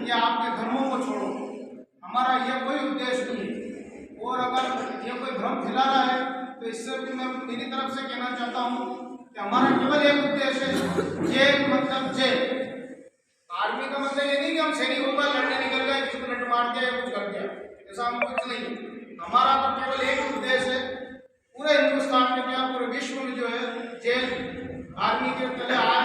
या आपके धर्मों को छोड़ो, हमारा यह कोई उद्देश्य नहीं है। और अगर यह कोई भ्रम फैला रहा है तो इससे भी मैं मेरी तरफ से कहना चाहता हूँ कि हमारा केवल एक उद्देश्य है, जय मतलब जय। आर्मी का मतलब ये नहीं कि हम सैनिकों का लड़ने निकल गए, किसी को लट मार दिया या कुछ कर दिया, ऐसा हम कुछ नहीं। हमारा तो केवल एक उद्देश्य है, पूरे हिंदुस्तान में क्या पूरे विश्व में जो है जय आर्मी के तले आए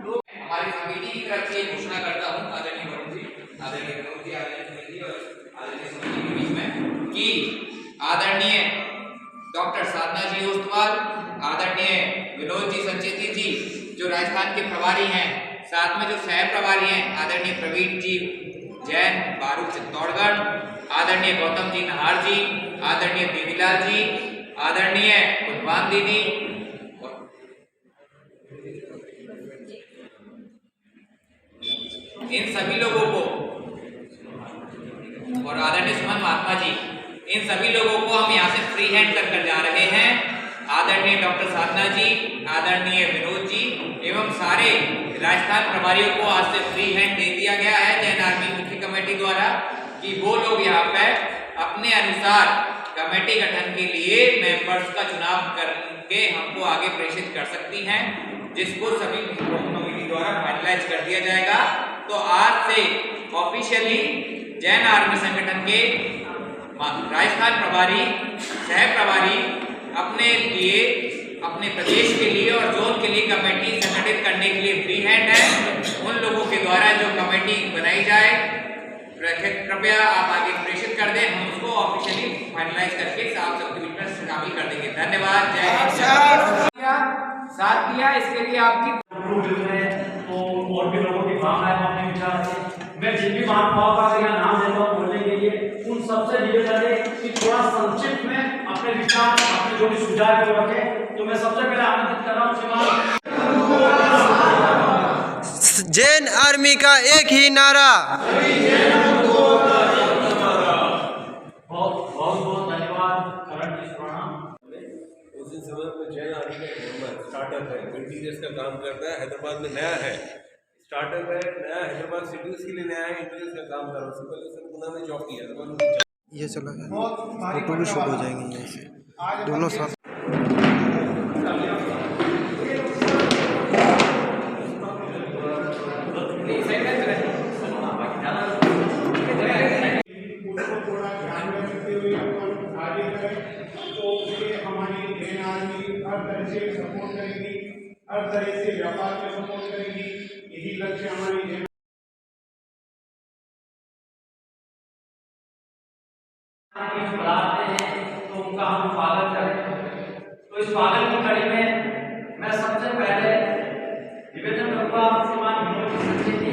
लोग। हमारी कमेटी की तरफ से घोषणा करता हूँ आदरणीय वरुण जी, आदरणीय समिति और आदरणीय समिति के बीच में कि आदरणीय डॉक्टर साधना जी ओस्तवाल, आदरणीय विनोद जी संचेती जी जो राजस्थान के प्रभारी हैं, साथ में जो सह प्रभारी हैं आदरणीय प्रवीण जी जैन बारू चित्तौड़गढ़, आदरणीय गौतम जी नहार जी, आदरणीय देवीलाल जी, आदरणीय कुलवान दीदी इन सभी लोगों को और आदरणीय सुमन महात्मा जी, इन सभी लोगों को हम यहाँ से फ्री हैंड कर जा रहे हैं। आदरणीय डॉक्टर साधना जी, आदरणीय विनोद जी एवं सारे राजस्थान प्रभारियों को आज से फ्री हैंड दे दिया गया है जैन आर्मी मुख्य कमेटी द्वारा कि वो लोग यहाँ पे अपने अनुसार कमेटी गठन के लिए मेंबर्स का चुनाव करके हमको आगे प्रेषित कर सकती हैं, जिसको सभी कमेटी द्वारा फाइनलाइज कर दिया जाएगा। तो आज से ऑफिशियली जैन आर्मी संगठन के राजस्थान प्रभारी सह प्रभारी अपने लिए, अपने प्रदेश के लिए और जोन के लिए कमेटी संगठित करने के लिए फ्री हैंड है। उन लोगों के द्वारा जो कमेटी बनाई जाए कृपया आप आगे प्रेषित कर दें, हम उसको ऑफिशियली फाइनलाइज करके आप सबके बीच में शामिल कर देंगे। धन्यवाद। जय हिंद। साथ दिया इसके लिए आपकी तो और भी लोगों की भावनाएं अपने विचार से मैं जिन भी महानुभावों का यहाँ नाम देता हूँ बोलने के लिए, उन सबसे निवेदन है कि थोड़ा संक्षिप्त में अपने विचार, अपने जो भी सुझाव को रखें। तो मैं सबसे पहले आमंत्रित कर रहा हूँ जैन आर्मी का एक ही नारा। बहुत बहुत धन्यवाद करण जी सुराणा। उस समय में जैन आर्मी का स्टार्टअप है, इंटीरियर्स का काम करता है, हैदराबाद में नया है, स्टार्टअप है नया, हैदराबाद सिटीज के लिए नया है, इंटीरियर्स का काम कर रहा है। उससे पहले सर पुणे में जॉब किया था। ये चला गया, फोटो भी शूट हो जाएंगे यहाँ से दोनों साथ। सपोर्ट करेगी, हर तरह से व्यापार में सपोर्ट करेगी। यही लक्ष्य हमारी बुलाते हैं तो उनका हम स्वागत करें। तो इस स्वागत की कड़ी में मैं सबसे पहले निवेदन करूंगा श्रीमान विनोद जी संचेती,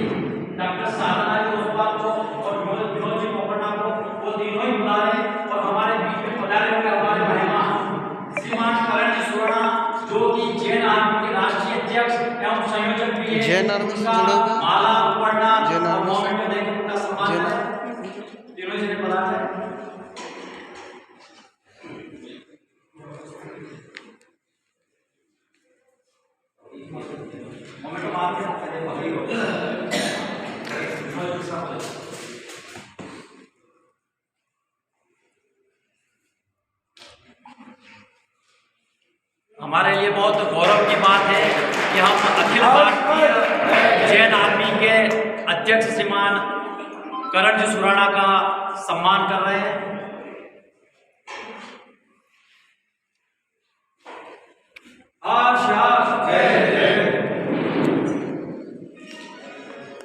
डॉक्टर साधना जी ओस्तवाल को और विनोद जी पोपन्ना को, वो तीनों ही बुला रहे और हमारे बीच में पधारे हुए हमारे मेहमान श्रीमान करण जी सुराणा जो कि जैन आर्मी के राष्ट्रीय अध्यक्ष एवं संयोजक भी है। जैन आर्मी से माला उपरना जैन और आर्मी मोमेंट में देकर उनका सम्मान है। तीनों जी ने पधारा है। हमारे लिए बहुत गौरव की बात है कि हम अखिल भारतीय जैन आर्मी के अध्यक्ष श्रीमान करण जी सुराणा का सम्मान कर रहे हैं।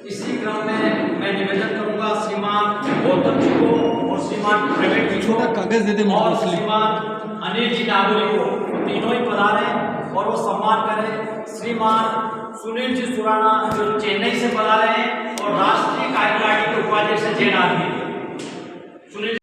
इसी क्रम में मैं निवेदन करूंगा श्रीमान गौतम जी को और श्रीमान प्रवीण जी को और श्रीमान अनिल जी नागुरी को, तीनों ही पधारे और वो सम्मान करें। श्रीमान सुनील जी सुराणा जो चेन्नई से पधारे हैं और राष्ट्रीय कार्यकारिणी के उपाध्यक्ष जैन आर्मी। सुनील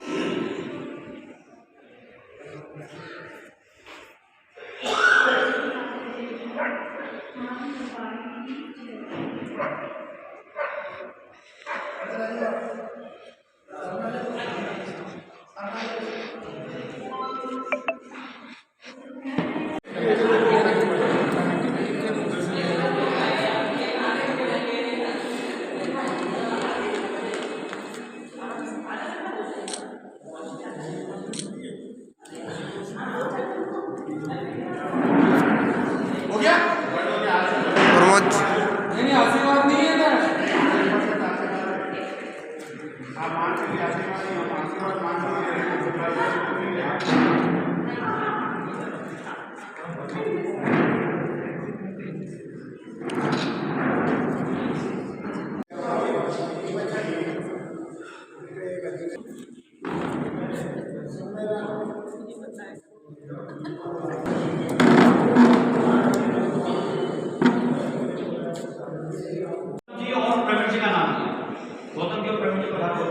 गौतम जो प्रवीण जी बता दो,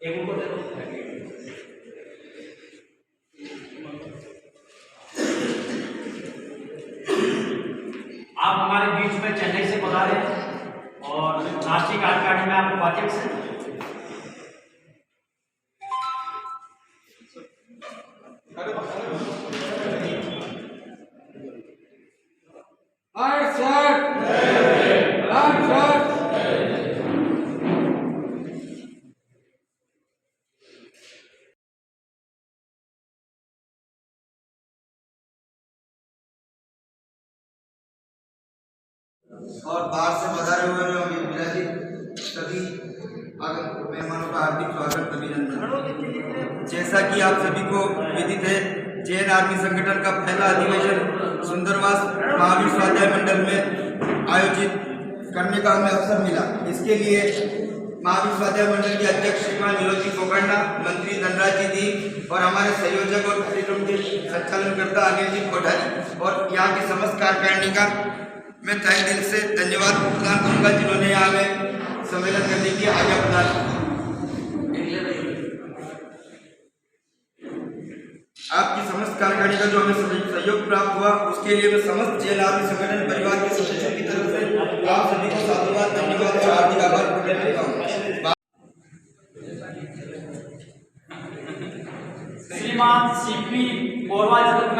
एक उनको दे दो। आप हमारे बीच में चेन्नई से पधारे और राष्ट्रीय कार्यकारिणी में आप उपाध्यक्ष हैं। और बाहर से पधारे हुए मिलाजी सभी आगंतुक मेहमानों का हार्दिक स्वागत अभिनंदन। जैसा कि आप सभी को विदित है, जैन आर्मी संगठन का पहला अधिवेशन सुंदरवास महावीर स्वाध्याय मंडल में आयोजित करने का हमें अवसर मिला। इसके लिए महावीर स्वाध्याय मंडल के अध्यक्ष श्रीमान विनोद जी पोखरना, मंत्री धनराज जी दी और हमारे संयोजक और कार्यक्रम के संचालनकर्ता अनिल जी कोठारी और यहाँ की समस्त कार्यकारिणी का मैं तहे दिल से धन्यवाद प्रदान करूंगा, जिन्होंने यहाँ में सम्मेलन करने की आज्ञा प्रदान की। आपकी समस्त कार्यकारिणी का जो हमें सहयोग प्राप्त हुआ, उसके लिए मैं समस्त जैन आर्मी संगठन परिवार के सदस्यों की तरफ से आप सभी को साधुवाद, धन्यवाद और हार्दिक आभार प्रकट करता हूँ। श्रीमान सीपी बोरवा जी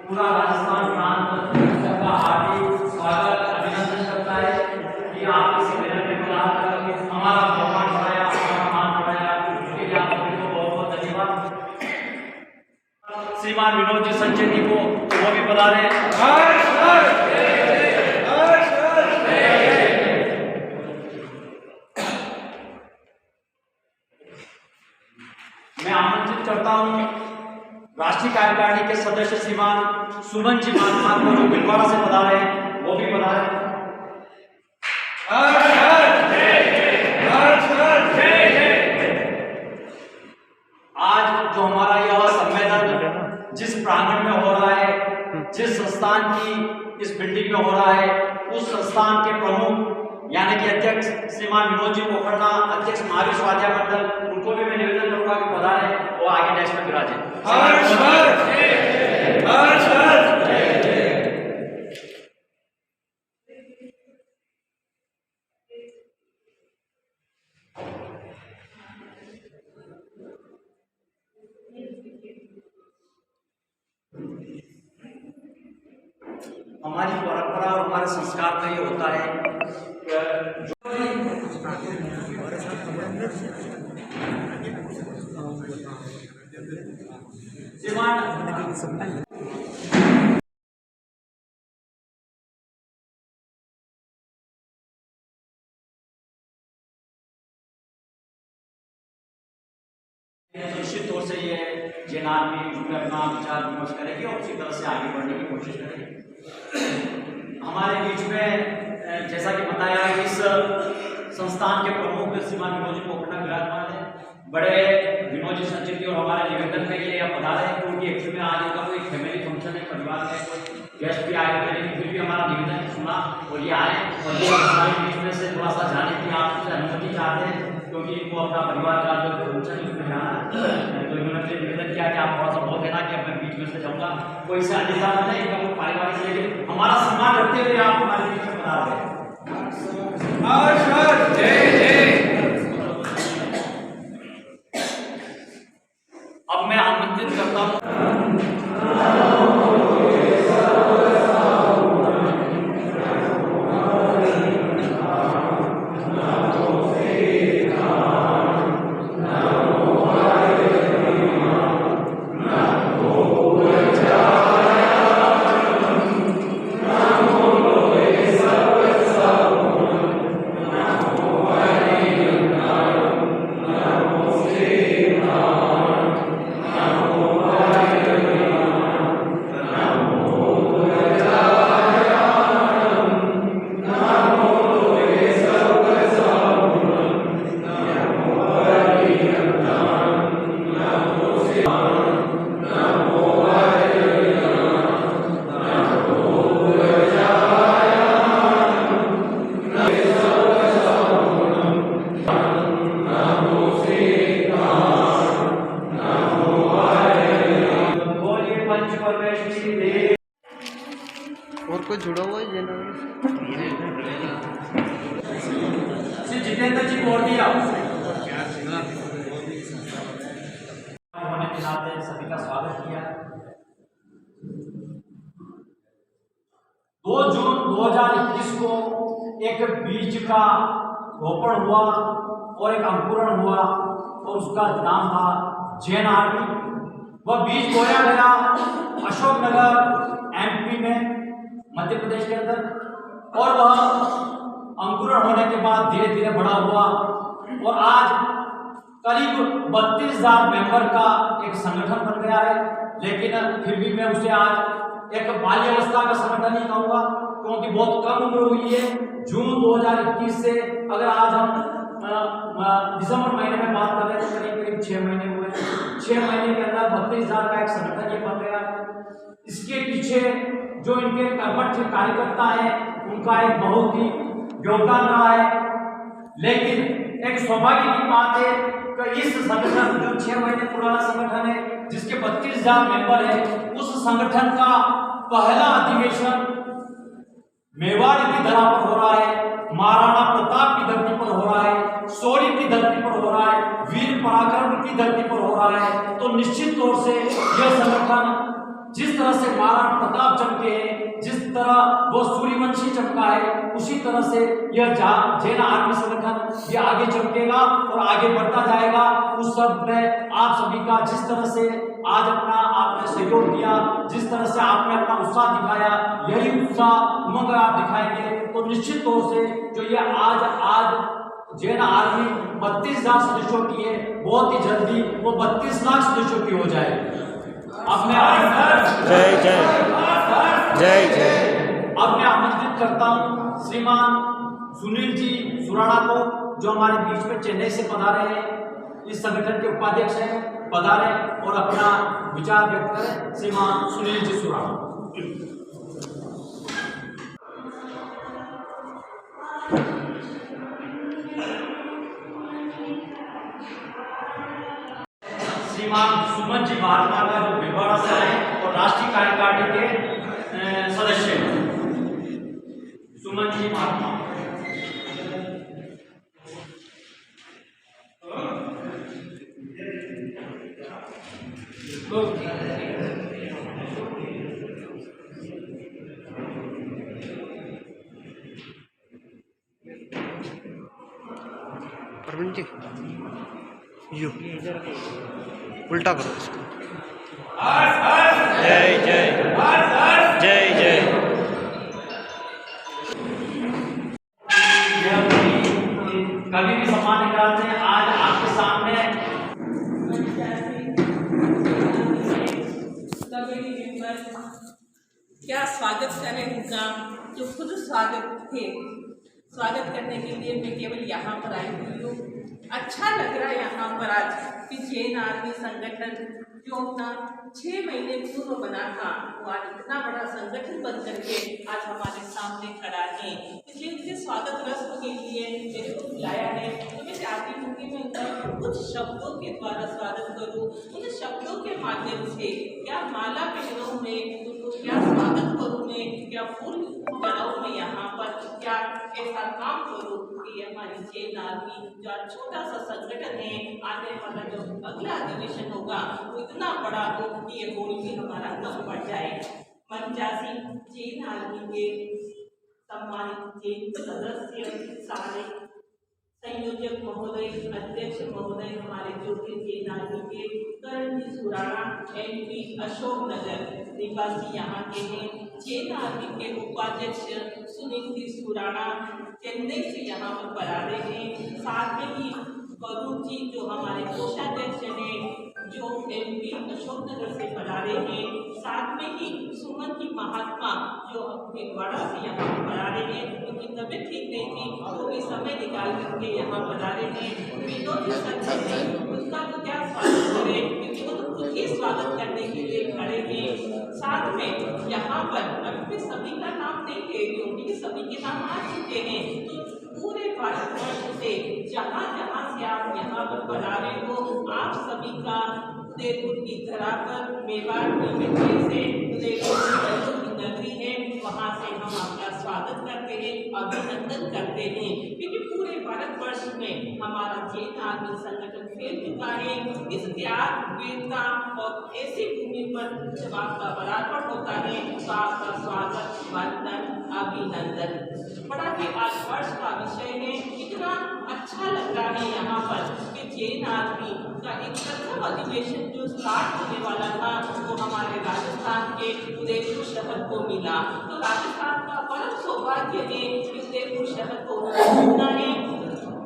पूरा राजस्थान प्रांत सबका हार्दिक स्वागत अभिनंदन करता है कि आप इस सम्मेलन में बुलाकर हमारा सम्मान बढ़ाया, हमारा मान बढ़ाया, उसके लिए आप सभी को बहुत बहुत धन्यवाद। श्रीमान विनोद जी संजय जी को वो भी बता रहे हैं। मैं आमंत्रित करता हूँ राष्ट्रीय कार्यकारिणी के सदस्य श्रीमान सुमन जी मानवान को जो भिलवाड़ा से बता रहे हैं, वो भी बता रहे हैं। आज जो हमारा यह सम्मेलन जिस प्रांगण में हो रहा है, जिस संस्थान की इस बिल्डिंग में हो रहा है, उस संस्थान के प्रमुख यानी कि अध्यक्ष श्रीमान विनोद जी पोखरना, अध्यक्ष महावीर स्वाध्याय मंडल, उनको भी मैं निवेदन करूंगा कि पधारे वो आगे डेस्क में विराजे। हमारी परंपरा और हमारे संस्कार में ये होता है निश्चित तौर से ये जैन आर्मी अपना विचार विमर्श करेगी और उसी तरह से आगे बढ़ने की कोशिश करेगी। हमारे बीच में जैसा कि बताया इस संस्थान के प्रमुख श्रीमान विनोद जी पोखरना विराजमान है। बड़े विनोद जी संजय जी और हमारे निवेदन में ये पधारे हैं क्योंकि एक्चुअली में आज उनका कोई फैमिली फंक्शन है, परिवार में कोई गेस्ट भी आए हुए, लेकिन फिर भी हमारा निवेदन सुना और ये आए और ये हमारे बीच में से थोड़ा सा जाने की आपसे अनुमति चाहते हैं क्योंकि इनको अपना परिवार का जो फंक्शन है उसमें जाना है। तो इन्होंने मुझे निवेदन किया कि आप थोड़ा सा बोल देना कि अब मैं बीच में से जाऊँगा, कोई से अधिकार नहीं, इनका कोई पारिवारिक से, लेकिन हमारा सम्मान रखते हुए आप हमारे बीच में बता रहे हैं। अब मैं आमंत्रित करता हूँ मंच पर वैष्णवी देवी और कोई जुड़ा हुआ है ये ना? श्री जितेंद्र जी को और दिया होने के नाते सभी का स्वागत किया। 2 जून 2021 को एक बीज का रोपण हुआ और एक अंकुरण हुआ और उसका नाम था जैन आर्मी। वह बीज बोया गया अशोकनगर एमपी में, मध्य प्रदेश के अंदर, और वह अंकुरण होने के बाद धीरे धीरे बड़ा हुआ और आज करीब 32,000 मेंबर का एक संगठन बन गया है। लेकिन फिर भी मैं उसे आज एक बाल्यावस्था का संगठन ही कहूँगा, क्योंकि बहुत कम उम्र हुई है। जून 2021 से अगर आज हम दिसंबर महीने में बात कर रहे हैं तो करीब करीब 6 महीने हुए। 6 महीने के अंदर 32,000 का एक संगठन ये बन गया है। इसके पीछे जो इनके कर्मठ कार्यकर्ता हैं उनका एक बहुत ही योगदान रहा है। लेकिन एक सौभाग्य की बात है कि इस संगठन जो 6 महीने पुराना संगठन है, जिसके 32,000 मेंबर है, उस संगठन का पहला अधिवेशन मेवाड़ की धरा पर हो रहा है, महाराणा प्रताप की धरती पर हो रहा है, शौर्य की धरती पर हो रहा है, वीर पराक्रम की धरती पर हो रहा है। तो निश्चित तौर से यह संगठन जिस तरह से महाराणा प्रताप चमके हैं, जिस तरह वो सूर्यवंशी चमका है, उसी तरह से यह जैन आर्मी संगठन ये आगे चमकेगा और आगे बढ़ता जाएगा। उस सब में आप सभी का जिस तरह से आज अपना आपने सहयोग दिया, जिस तरह से आपने अपना उत्साह दिखाया, यही उत्साह उमंग आप दिखाएंगे तो निश्चित तौर से जो ये आज जैन आर्मी 32,000 सदस्यों की है, बहुत ही जल्दी वो 32 लाख सदस्यों की हो जाए। अब मैं जय जय जय जय। अब मैं आमंत्रित करता हूं श्रीमान सुनील जी सुराणा को, जो हमारे बीच में चेन्नई से पधारे हैं, इस संगठन के उपाध्यक्ष हैं, पधारे और अपना विचार व्यक्त करें। श्रीमान सुनील जी सुराणा। श्रीमान सुमन जी महात्मा का जो विवरण है और राष्ट्रीय कार्यकारिणी के सदस्य सुमन जी महात्मा। प्रवीण जी यू उल्टा करो इसको। जय जय जय जय। कभी भी सम्मान निकालते हैं आज आपके सामने क्या स्वागत करें उनका, जो खुद स्वागत थे। स्वागत करने के लिए मैं केवल यहाँ पर आई हुई हूँ। अच्छा लग रहा है यहाँ पर आज कि जैन आर्मी संगठन जो अपना 6 महीने पूर्व बना था, वो आज इतना बड़ा संगठन बन करके आज हमारे सामने खड़ा है। इसलिए उनके स्वागत रस्म के लिए मेरे को बुलाया है। तो मैं चाहती हूँ कि मैं उनका कुछ शब्दों के द्वारा स्वागत करूँ। उन शब्दों के माध्यम से क्या माला पहनूं मैं, उनको क्या स्वागत करूँ मैं, क्या फूल चढ़ाऊँ मैं यहाँ पर, क्या ऐसा काम करूँ कि हमारी जैन आर्मी जो छोटा सा संगठन है, आने वाला जो अगला अधिवेशन होगा वो इतना बड़ा हो कि ये गोल भी हमारा कम बढ़ जाए। पंचासी जैन आर्मी के सम्मानित जैन सदस्य, सारे संयोजक महोदय, अध्यक्ष महोदय, हमारे जो कि जैन आर्मी के करण जी सुराणा एमपी अशोकनगर निवासी यहाँ के हैं। जैन आर्मी के उपाध्यक्ष सुनील जी सुराणा चेन्नई से यहाँ पर पधारे हैं। साथ में ही वरुण जी जो हमारे कोषाध्यक्ष हैं, जो एमपी अशोकनगर से पधारे हैं। साथ में ही सुमन जी महात्मा जो भिलवाड़ा से यहाँ पर पधारे हैं, उनकी तबीयत ठीक नहीं थी तो भी समय निकाल करके यहाँ पधारे हैं। विनोद जी संजय जी, उसका तो क्या स्वागत करें, क्योंकि वो तो खुद ही स्वागत करने के लिए खड़े हैं। साथ में यहाँ पर मैं सभी का नाम नहीं ले रही हूँ क्योंकि सभी के नाम आ चुके हैं। तो पूरे भारतवर्ष से जहाँ जहाँ से आप यहाँ पर पधारे हो, आप सभी का उदयपुर की धरा पर मेवाड़ की मिट्टी से उदयपुर की नगरी है, वहाँ से हम आपका स्वागत करते हैं, अभिनंदन करते हैं, क्योंकि पूरे भारतवर्ष में हमारा जैन आर्मी संगठन फैल चुका है। इस त्याग, वीरता और ऐसी भूमि पर जब आपका पदार्पण होता है तो आपका स्वागत, वंदन, अभिनंदन। बड़ा ही आज वर्ष का विषय है। इतना अच्छा लग रहा है यहाँ पर कि जैन आर्मी का एक प्रथम अधिवेशन जो स्टार्ट होने वाला था वो हमारे राजस्थान के उदयपुर शहर को मिला। तो राजस्थान का परम सौभाग्य है कि उदयपुर शहर को मिलना है।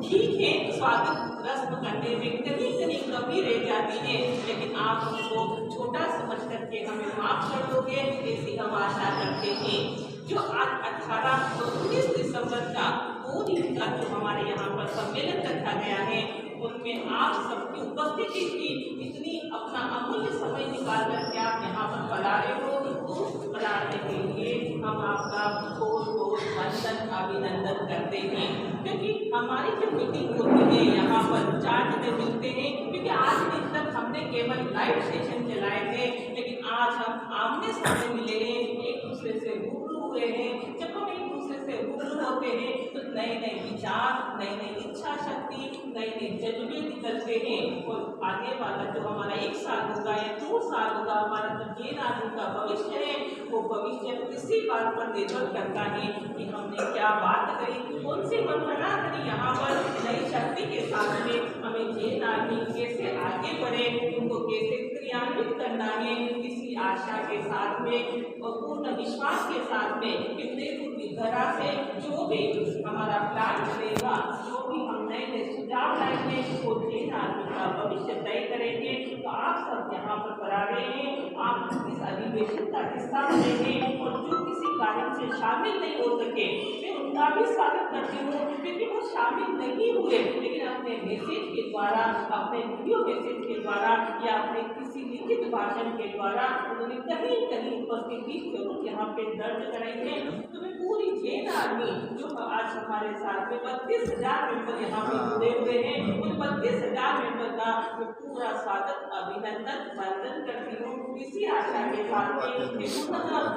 ठीक है, स्वागत रस्म करने में कहीं कहीं कमी रह जाती है, लेकिन आप हमको छोटा समझ करके हमें माफ कर दोगे, ऐसी हम आशा करते हैं। जो आज 18 और 19 दिसंबर का 2 दिन का जो हमारे यहाँ पर सम्मेलन रखा गया है, उनमें आप सबकी उपस्थिति थी। इतनी अपना अमूल्य समय निकाल करके आप यहाँ पर पधारे हो, तो पधारने के लिए हम आपका बहुत बहुत वंदन, अभिनंदन करते हैं। क्योंकि हमारी जो मीटिंग होती है यहाँ पर 4 जने मिलते हैं, क्योंकि आज दिन तक हमने केवल लाइव सेशन चलाए थे, लेकिन आज हम आमने सामने मिले हैं, एक दूसरे से रूबरू हुए हैं। जब हम एक दूसरे से रूबरू होते हैं तो नए नए विचार, नई नई इच्छा शक्ति, नए नए जज्बे निकलते हैं, और आगे वाला जो हमारा 1 साल होगा या 2 साल होगा, हमारा जो जैन आर्मी का भविष्य है, वो भविष्य इसी बात पर निर्भर करता है कि हमने क्या बात करी, कौन सी मंत्रणा करी यहाँ पर नई शक्ति के साथ में हमें जैन आर्मी कैसे आगे बढ़े, उनको कैसे क्रियान्वित करना है, इसी आशा के साथ में और पूर्ण विश्वास के साथ में कि उदयपुर की धरा से जो भी हमारा प्लान चलेगा, जो भी हम नए नए सुझाव लाएंगे, वो जैन आर्मी का भविष्य तय करेंगे। तो आप सब यहाँ पर पधारे हैं, आप इस अधिवेशन का हिस्सा बनेंगे, और जो किसी कारण से शामिल नहीं हो सके, मैं उनका भी स्वागत करती हूँ, क्योंकि वो शामिल नहीं हुए, लेकिन अपने मैसेज के द्वारा, अपने वीडियो मैसेज के द्वारा या अपने किसी लिखित भाषण के द्वारा उन्होंने कहीं कहीं उपस्थिति जरूर यहाँ पे दर्ज कराई है। तो मैं पूरी जैन आर्मी जो आज हमारे साथ में 32,000 मेंबर यहाँ पे जुड़े हुए हैं, उन 32,000 मेंबर का मैं पूरा स्वागत, अभिनंदन, वंदन करती हूँ। इसी आशा के साथ में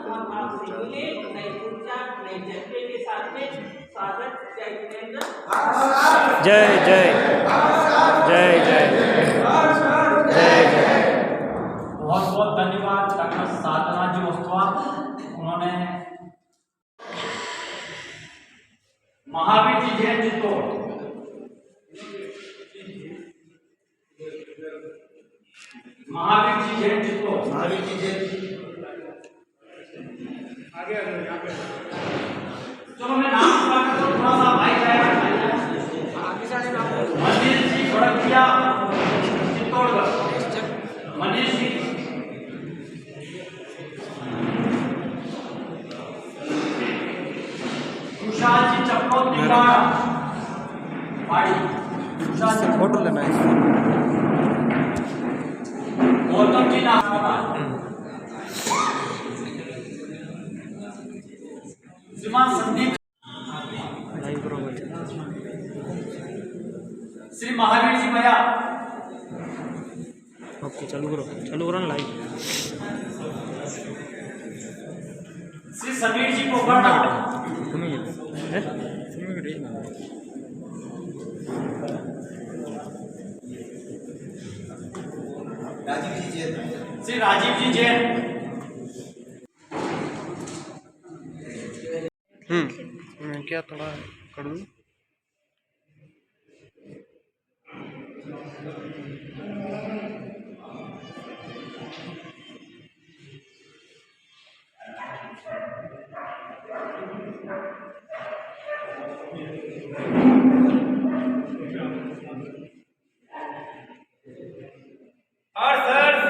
हम आपसे मिले नई ऊर्जा, नए जज्बे के साथ में। स्वागत, जय जितेंद्र, जय जय जय जय जय जय। बहुत बहुत धन्यवाद डॉक्टर साधना जी ओस्तवा। उन्होंने महावीर जी जैन जी को चलो मैं नाम थोड़ा सा भाई मनीष जी खड़किया चित्तौड़गढ़, मनीष जी, तुषार जी चप्पल तिवाड़ा पाड़ी, तुषार जी फोटो लेना है। गौतम जी नाम, श्रीमान संदीप, श्री महावीर जी भैया, ओके चालू करो ना लाइव। श्री समीर जी पोखरना, राजीव जी जैन, श्री राजीव जी जैन, मैं क्या थोड़ा कर दूँ।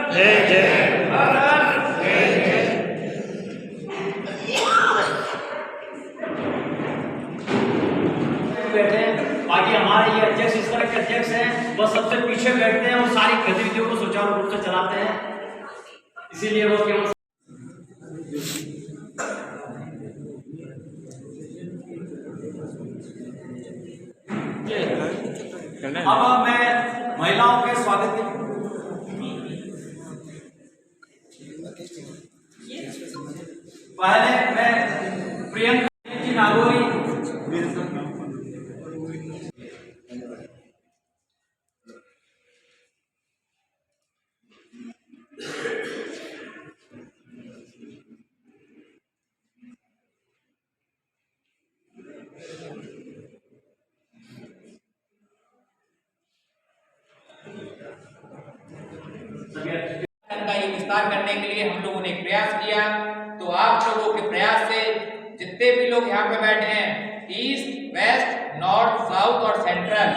जय जय बैठे हैं। बाकी हमारे ये अध्यक्ष इस तरह के अध्यक्ष हैं, वह सबसे पीछे बैठते हैं और सारी गतिविधियों को सुचारू रूप से चलाते हैं, इसीलिए वो केवल अब मैं महिलाओं के स्वागत के पहले मैं प्रियंका जी नागौरी का ये विस्तार करने के लिए हम लोगों ने एक प्रयास किया। तो आप लोगों के प्रयास से जितने भी लोग यहाँ पे बैठे हैं, ईस्ट, वेस्ट, नॉर्थ, साउथ और सेंट्रल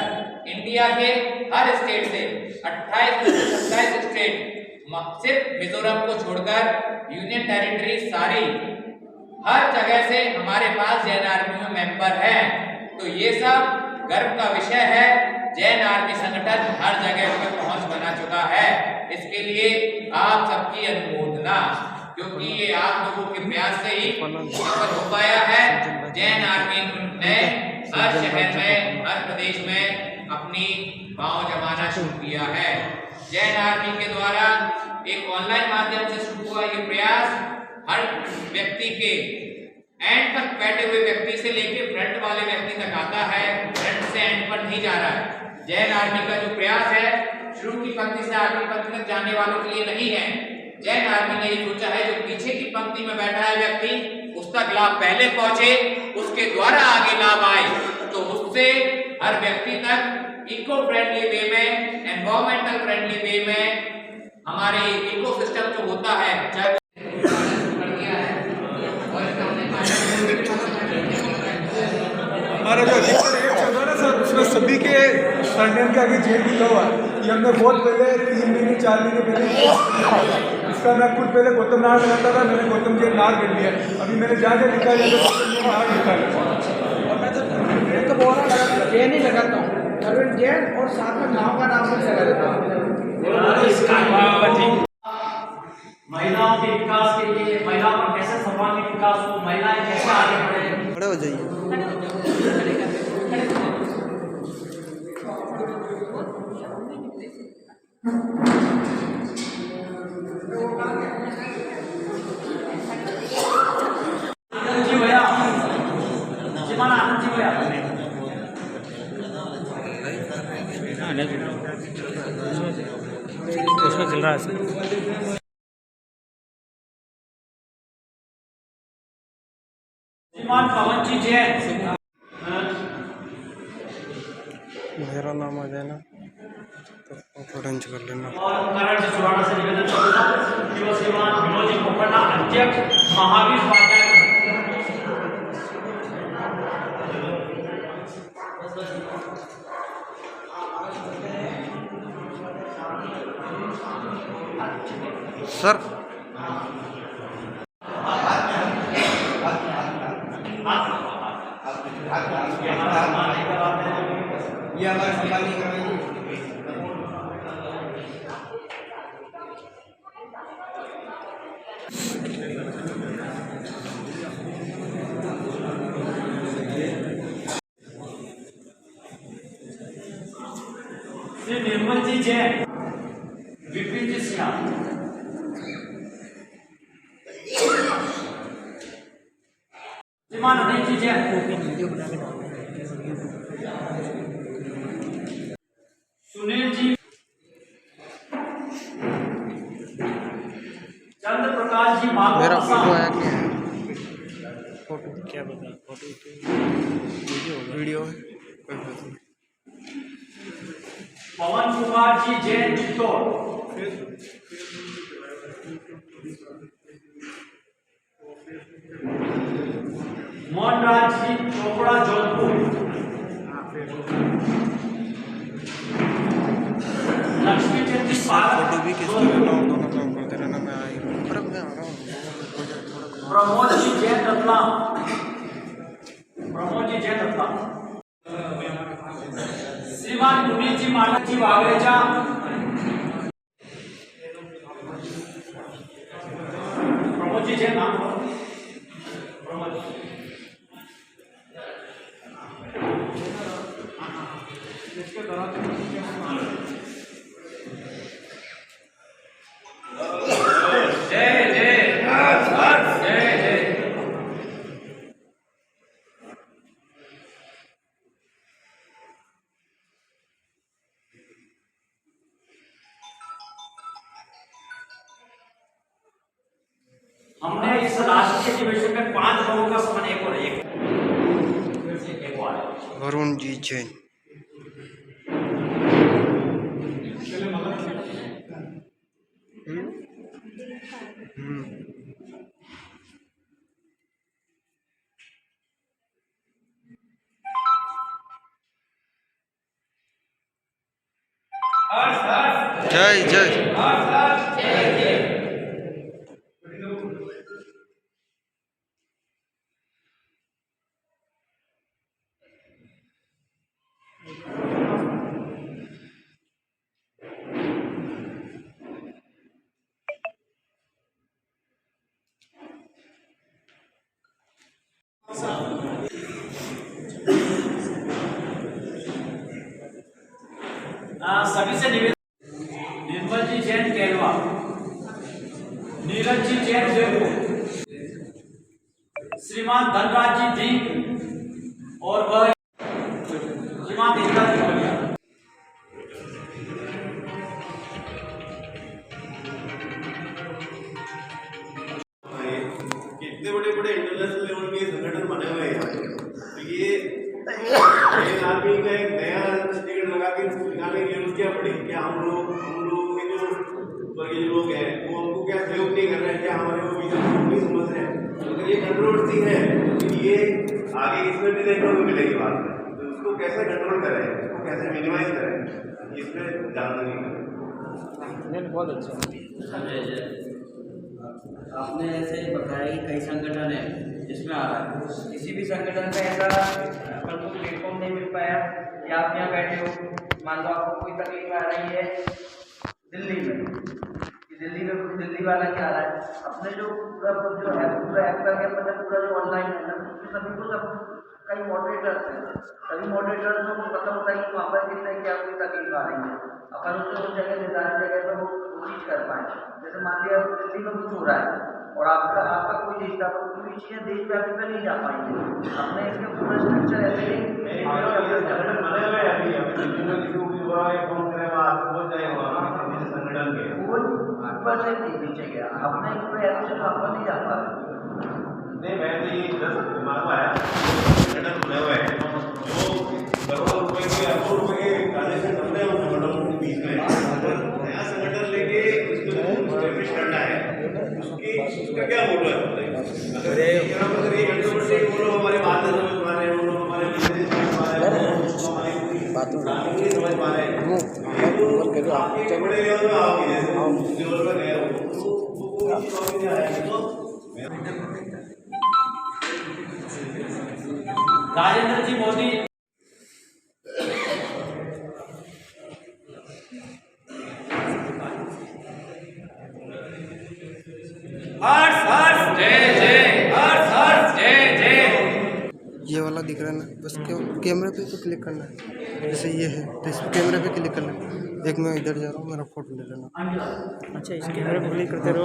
इंडिया के हर स्टेट से 28 में से 27 स्टेट, सिर्फ मिजोरम को छोड़कर यूनियन टेरिटरी सारी हर जगह से हमारे पास जैन आर्मी में मेंबर हैं। तो ये सब गर्व का विषय है। जैन आर्मी संगठन हर जगह पर पहुंच बना चुका है। इसके लिए आप सबकी अनुमोदना, क्योंकि ये आप लोगों के प्रयास से ही सफल हो पाया है। जैन आर्मी ने हर शहर में, हर प्रदेश में अपनी पांव जमाना शुरू किया है। जैन आर्मी के द्वारा एक ऑनलाइन माध्यम से शुरू हुआ ये प्रयास हर व्यक्ति के एंड तक बैठे हुए व्यक्ति से लेकर फ्रंट वाले व्यक्ति तक आता है। फ्रंट से एंड पर नहीं जा रहा है। जैन आर्मी का जो प्रयास है शुरू की पंक्ति से आखिरी पंक्ति तक जाने वालों के लिए नहीं है। जैन आर्मी ने ये सोचा है जो पीछे की पंक्ति में बैठा है व्यक्ति, उस तक लाभ पहले पहुंचे, उसके द्वारा आगे लाभ आए, तो उससे हर व्यक्ति तक इको फ्रेंडली वे में, एनवायरमेंटल फ्रेंडली वे में हमारे इकोसिस्टम जो होता है, चाहे हमारा जो अधिकतर रेट चल रहा है ना सर, उसमें सभी के सरनेम के आगे जेल लिखा हुआ है। ये हमने बहुत पहले 3 महीने 4 महीने पहले इसका मैं खुद पहले गौतम नाग लगाता था, मैंने गौतम जी नाग कर लिया। अभी मैंने जहाँ जहाँ लिखा है नाग लिखा है। और मैं तो बोरा लगाता जैन ही लगाता हूँ, अरविंद जैन, और साथ में गाँव का नाम भी लगा देता हूँ। महिलाओं के विकास के लिए, महिलाओं का कैसे सर्वांगीण विकास हो, महिलाएं कैसे आगे बढ़े। खड़े हो जाइए। आनंद जी भैया, श्रीमान आनंद जी भैया, उसमें चल रहा है। पवन जी जैन, मेरा नाम आ जाए ना तो फोटो रेंज कर लेना। और करण जी सुराना से निवेदन करूंगा कि वो श्रीमान विनोद जी कोपरना, अध्यक्ष महावीर स्वाध्याय। सर ये हमारे संभालने का श्री निर्मल जी जैन, विपिन जी सिंह, श्रीमान अनिल जी जैन, सुनील जी, चंद्र प्रकाश जी, मेरा फोटो भागवत, आया क्या है? फोटो क्या बता, फोटो तो वीडियो है, कोई बात नहीं। पवन कुमार जी जैन चित्तौड़, मोहनराज जी चोपड़ा जौनपुर, लक्ष्मी चंद जी फोटो भी किसको पालक, लेना हो दोनों काम करते रहना। मैं आई पर मैं आ रहा हूँ। प्रमोद जी जैन रतलाम, प्रमोद जी जैन रतलाम, श्रीमान पुनीत जी मानक जी वागरेजा, प्रमोद जी जैन नाम प्रमोद जी। जय जय हमने इस राष्ट्रीय अधिवेशन में 5 लोगों का समन एक और एक वरुण जी जैन। जय जय। सभी से निवेदन, निर्मल जी जैन केलवा, नीरज जी जैन जयपुर, श्रीमान धनराज जी दीप और वह श्रीमान इंद्र जी बलिया। कितने बड़े बड़े इंटरनेशनल लेवल के संगठन बने हुए हैं, तो ये आर्मी का एक नया स्टेट लगा के निकालने की जरूरत क्या पड़ी? क्या हम लोग के जो वर्गीय लोग हैं वो हमको क्या सहयोग नहीं कर रहे हैं? क्या हमारे वो विजन को नहीं समझ रहे हैं? तो अगर ये कंट्रोवर्सी है तो ये आगे इसमें भी देखने को मिलेगी बात, तो उसको कैसे कंट्रोल करें, उसको कैसे मिनिमाइज करें, इसमें जानकारी करें। बहुत अच्छा। आपने ऐसे बताया कि कई संगठन है जिसमें आ रहा है, किसी भी संगठन में ऐसा प्रमुख प्लेटफॉर्म नहीं मिल पाया कि आप यहाँ बैठे हो, मान लो आपको कोई तकलीफ आ रही है दिल्ली में, कि दिल्ली में कोई दिल्ली वाला क्या आ रहा है, अपने जो पूरा जो है पूरा ऐप करके अपना पूरा जो ऑनलाइन है ना, सभी को सब कई मॉडरेटर्स हैं, सभी मॉडरेटर्स को पता होता है कि वहाँ पर कितने क्या कोई तकलीफ आ रही है, अपन उससे उस जगह निर्धारित जगह पर वो चीज़ कर पाए। जैसे मान लिया दिल्ली में कुछ हो रहा है और आपका कोई रिश्ता पर पूरी चीज़ें देशव्यापी में नहीं जा पाएंगे, अपने इसके पूरा स्ट्रक्चर ऐसे ही बने हुए अभी संगठन के वो ऊपर से नीचे गया, अपने पूरे ऐप से वहाँ पर नहीं जा पा रहे। नहीं, मैं भी 10 दिमाग में आया संगठन बने हुए हैं जो करोड़ों रुपए के अरबों रुपए के ट्रांजेक्शन करते हैं उन संगठनों के बीच में, नया संगठन लेके उसको एस्टेब्लिश करना है, उसका क्या मोटो है? अगर ये कंट्रोवर्सी वो लोग हमारी बातें समझ पा रहे हैं, वो लोग हमारे बिजनेस समझ पा रहे हैं, हमारी नहीं समझ पा रहे हैं, तो आपके बड़े लेवल में आओगे, जैसे लेवल पर गए हो तो वो चीज़ आएगी। तो राजेंद्र जी मोदी ये वाला दिख रहा है ना, बस कैमरे पे तो क्लिक करना है, जैसे ये है तो इस कैमरे पे क्लिक करना है। एक मैं इधर जा रहा हूँ, मेरा फोटो ले लेना। अच्छा, इस कैमरे पे क्लिक करते रहो,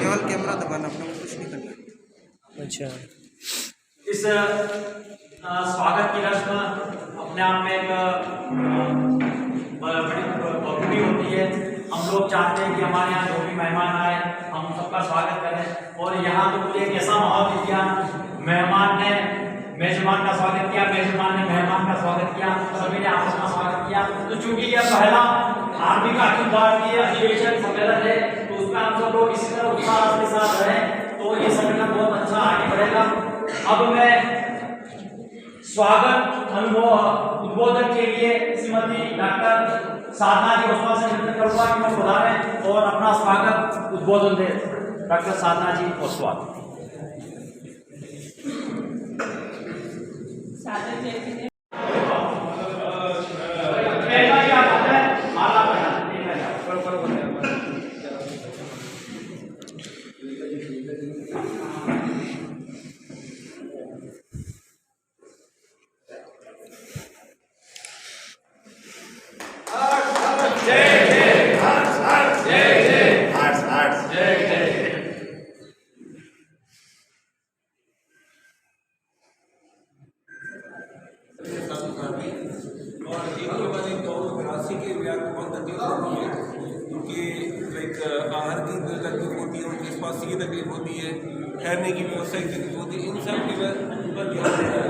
केवल कैमरा दबाना, अपने को कुछ नहीं करना। अच्छा, इस स्वागत की रस्म अपने आप में एक बड़ी बखूबी होती है। हम लोग चाहते हैं कि हमारे यहाँ जो भी मेहमान आए हम सबका स्वागत करें, और यहाँ तो मुझे एक ऐसा माहौल दिया, मेहमान ने मेजबान का स्वागत किया, मेजबान ने मेहमान का स्वागत किया, सभी ने आपस में स्वागत किया। तो चूंकि यह पहला आर्मी का अखिल भारतीय अधिवेशन सम्मेलन है तो उसमें हम सब लोग इसी तरह उत्साह के साथ रहें तो ये संगठन बहुत अच्छा आगे बढ़ेगा। अब मैं स्वागत अनुभव उद्बोधन के लिए श्रीमती डॉक्टर साधना जी ओसवाल से निवेदन करूंगा कि वो पधारें और अपना स्वागत उद्बोधन दें। डॉक्टर साधना जी ओसवाल। साधन जैसी ने और एक के बाद एक गाँव राशि के ब्याज को बहुत तकलीफ होती है, क्योंकि लाइक आहार की तकलीफ होती है, उनके स्वास्थ्य की तकलीफ होती है, ठहरने की व्यवस्था की तकलीफ होती है, इन सब के ऊपर ध्यान देना है।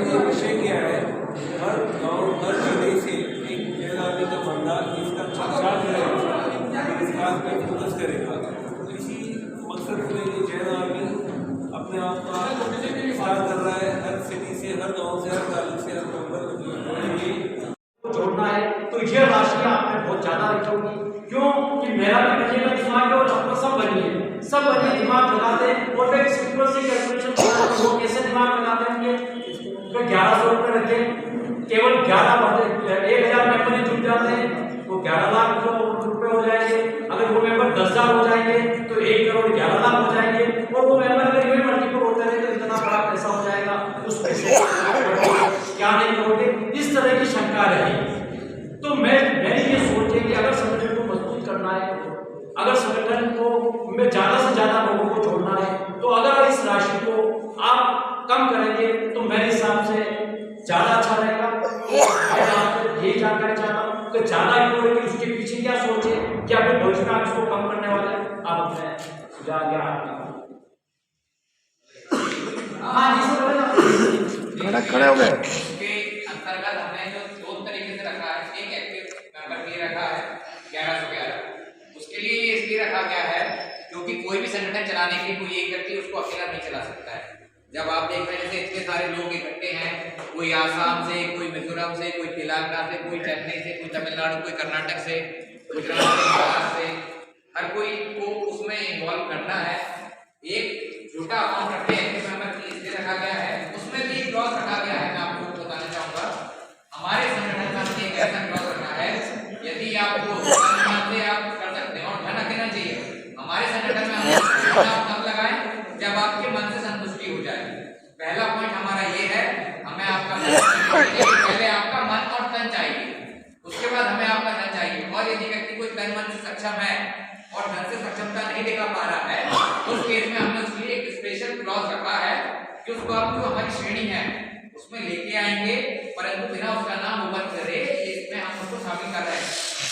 ये विषय क्या है, हर गाँव हर जिले से एक जैन आर्मी का बंदा इसका छात्र रहेगा, इस बात पर फोकस करेगा। तो इसी मकसद में ये जैन आर्मी अपने आप का विस्तार कर रहा है, हर सिटी से, हर गाँव से, हर तालुक से, हर मेंबर जोड़ना है। तो ये राशि आपने बहुत ज्यादा रखी होगी, क्यों कि मेरा भी बनेगा दिमाग और अपना सब बनिए दिमाग लगा दें। और फिर सिंपल सी कैलकुलेशन वो कैसे दिमाग लगा देंगे, 1100 रुपये रखें, केवल 1000 मेंबर जुट जाते हैं तो 11 लाख रुपए हो जाएंगे। अगर वो मेंबर 10,000 हो जाएंगे तो 1 करोड़ 11 लाख हो जाएंगे। और वो मेंबर अगर इवेंट मल्टीपल होते रहे तो इतना बड़ा पैसा हो जाएगा, उस पैसे क्या नहीं करोगे, इस तरह की शंका रही। तो मैंने ये सोचे कि अगर संगठन को मजबूत करना है, अगर संगठन को में ज्यादा से ज्यादा लोगों को जोड़ना है, तो अगर इस राशि को आप कम करेंगे तो मेरे हिसाब से ज्यादा अच्छा रहेगा। मैं आपसे यही जानकारी चाहता हूँ कि ज्यादा कि उसके पीछे क्या सोचे, क्या फिर भविष्य में आप इसको कम करने वाले हैं, आप अपने सुझाव या खड़े हो गए। उसके अंतर्गत हमने जो 2 तरीके से रखा है, एक एक्टिव मेंबर के रखा है 1111। उसके लिए ये इसलिए रखा गया है क्योंकि कोई भी संगठन चलाने के लिए कोई एक व्यक्ति उसको अकेला नहीं चला सकता है। जब आप देख रहे हैं जैसे इतने सारे लोग इकट्ठे हैं, कोई आसाम से, कोई मिजोरम से, कोई तेलंगाना से, कोई चेन्नई से, कोई तमिलनाडु, कोई कर्नाटक से, गुजरात से, महाराष्ट्र से, हर कोई को उसमें इन्वॉल्व करना है। एक छोटा अमाउंट रखते हैं मेंबर की इसलिए रखा गया है। उसमें भी एक क्लॉज रखा गया है, मैं आपको बताना चाहूँगा। हमारे संगठन का एक ऐसा क्लॉज रखा है, यदि आपको से आप कर सकते हैं और धन अकेला चाहिए, हमारे संगठन में आप तब लगाएं जब आपके मन से संतुष्टि हो जाए। पहला पॉइंट हमारा ये है, हमें आपका पहले आपका मन और तन चाहिए, उसके बाद हमें आपका धन चाहिए। और यदि व्यक्ति कोई तन मन से सक्षम है और धन से सक्षमता नहीं दिखा पा रहा है, उस केस में हमने उसके लिए एक स्पेशल क्लॉज रखा है कि उसको आप जो हमारी श्रेणी है उसमें लेके आएंगे, परंतु बिना उसका नाम ओपन करे इसमें हम उसको शामिल कर रहे हैं।